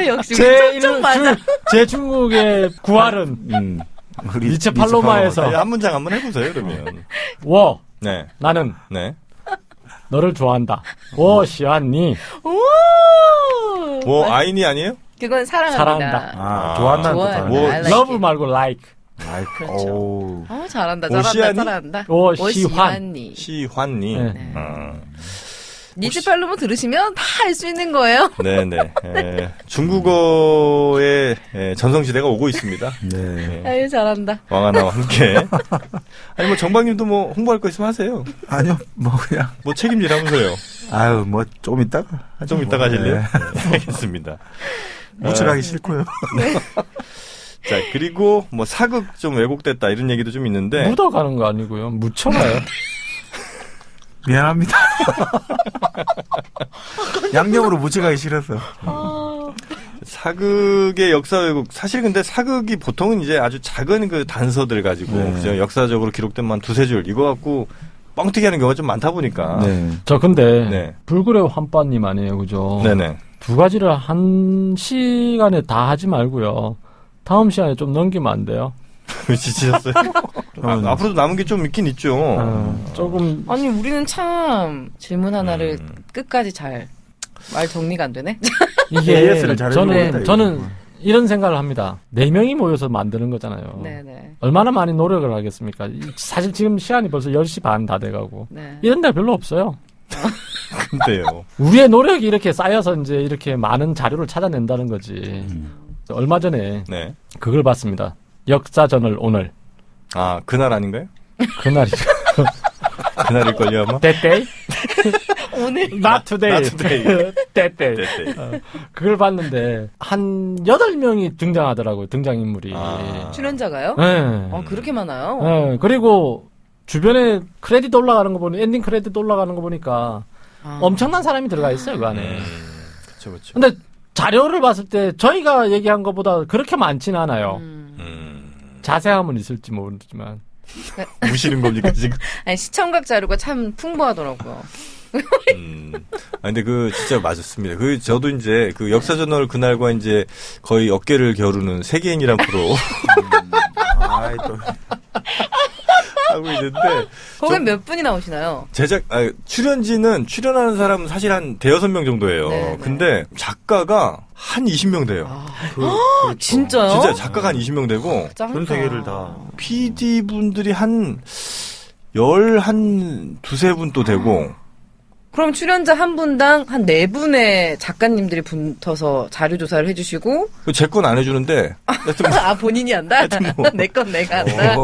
역시 좀 맞아. 제 중국의 구할은 니치 팔로마에서 한 문장 한번 해보세요, 그러면. 네. 나는 네. 너를 좋아한다. 시안니. 아인이 아니에요? 그건 사랑합니다. 좋아한다는 뜻. 러브 말고 like. 그렇죠. 잘한다. 시환니. 시환니. 네. 니즈팔로모 들으시면 다 알 수 있는 거예요. 네네. 중국어의 전성시대가 오고 있습니다. 네. 아유, 잘한다. 왕하나와 함께. 아니, 뭐, 정박님도 뭐, 홍보할 거 있으면 하세요. 아니요, 뭐, 그냥. 뭐, 책임지라면서요. 아유, 뭐, 좀 이따가. 좀 이따가 하실래요? 네. 알겠습니다. 무출하기 싫고요. 네. 자, 그리고 뭐, 사극 좀 왜곡됐다, 이런 얘기도 좀 있는데. 묻어가는 거 아니고요. 묻혀가요. 미안합니다. 양념으로 묻혀가기 싫었어. 사극의 역사 왜곡. 사실 근데 사극이 보통은 이제 아주 작은 그 단서들 가지고 그죠? 역사적으로 기록된 만 두세 줄 이거 갖고 뻥튀기 하는 경우가 좀 많다 보니까. 네. 저 근데 불굴의 환빠님 아니에요, 그죠? 네네. 두 가지를 한 시간에 다 하지 말고요. 다음 시간에 좀 넘기면 안 돼요? 지치셨어요? 앞으로도 남은 게 좀 있긴 있죠. 조금. 아니, 우리는 참 질문 하나를 끝까지 잘 말 정리가 안 되네. 이게 저는 이런 생각을 합니다. 4명이 모여서 만드는 거잖아요. 네네. 얼마나 많이 노력을 하겠습니까? 사실 지금 시간이 벌써 10시 반 다 돼가고. 네. 이런 데 별로 없어요. 근데요. 우리의 노력이 이렇게 쌓여서 이제 이렇게 많은 자료를 찾아낸다는 거지. 얼마 전에 그걸 봤습니다. 역사전을 오늘. 그날 아닌가요? 그날이. 그날일걸요, 아마? That day? 오늘? Not today. Not today. That day. 그걸 봤는데, 한 8명이 등장하더라고요, 등장인물이. 출연자가요? 네. 그렇게 많아요? 네. 그리고 주변에 크레딧 올라가는 거 보니, 엔딩 크레딧 올라가는 거 보니까 엄청난 사람이 들어가 있어요, 그 안에. 그쵸, 그쵸. 근데 자료를 봤을 때 저희가 얘기한 것보다 그렇게 많지는 않아요. 자세함은 있을지 모르지만. 무시는 겁니까, 지금? 아니, 시청각 자료가 참 풍부하더라고요. 근데 진짜 맞았습니다. 저도 이제 역사저널 그날과 이제 거의 어깨를 겨루는 세계인이란 프로. 하고 있는데. 거긴 몇 분이 나오시나요? 출연하는 사람은 사실 한 5-6명 정도예요. 네네. 근데 작가가 한 20명 돼요. 그렇죠. 진짜요? 진짜 작가가 한 20명 되고. 전 세계를 다. PD분들이 한 12분 또 되고. 그럼 출연자 한 분당 한 4분의 작가님들이 붙어서 자료조사를 해주시고. 제 건 안 해주는데. 본인이 한다? 내 건 내가 한다?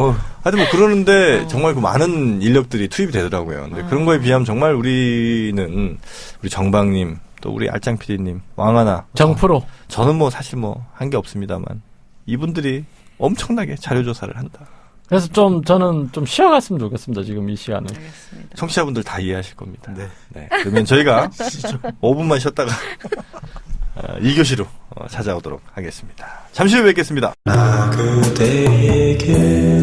하여튼 뭐 그러는데 정말 많은 인력들이 투입이 되더라고요. 근데 그런 거에 비하면 정말 우리 정박님, 또 우리 알짱 PD님, 왕하나. 정프로. 저는 뭐 사실 한 게 없습니다만. 이분들이 엄청나게 자료조사를 한다. 그래서 저는 좀 쉬어갔으면 좋겠습니다, 지금 이 시간은. 알겠습니다. 청취자분들 다 이해하실 겁니다. 네. 그러면 저희가 5분만 쉬었다가 2교시로 찾아오도록 하겠습니다. 잠시 후에 뵙겠습니다. 그대에게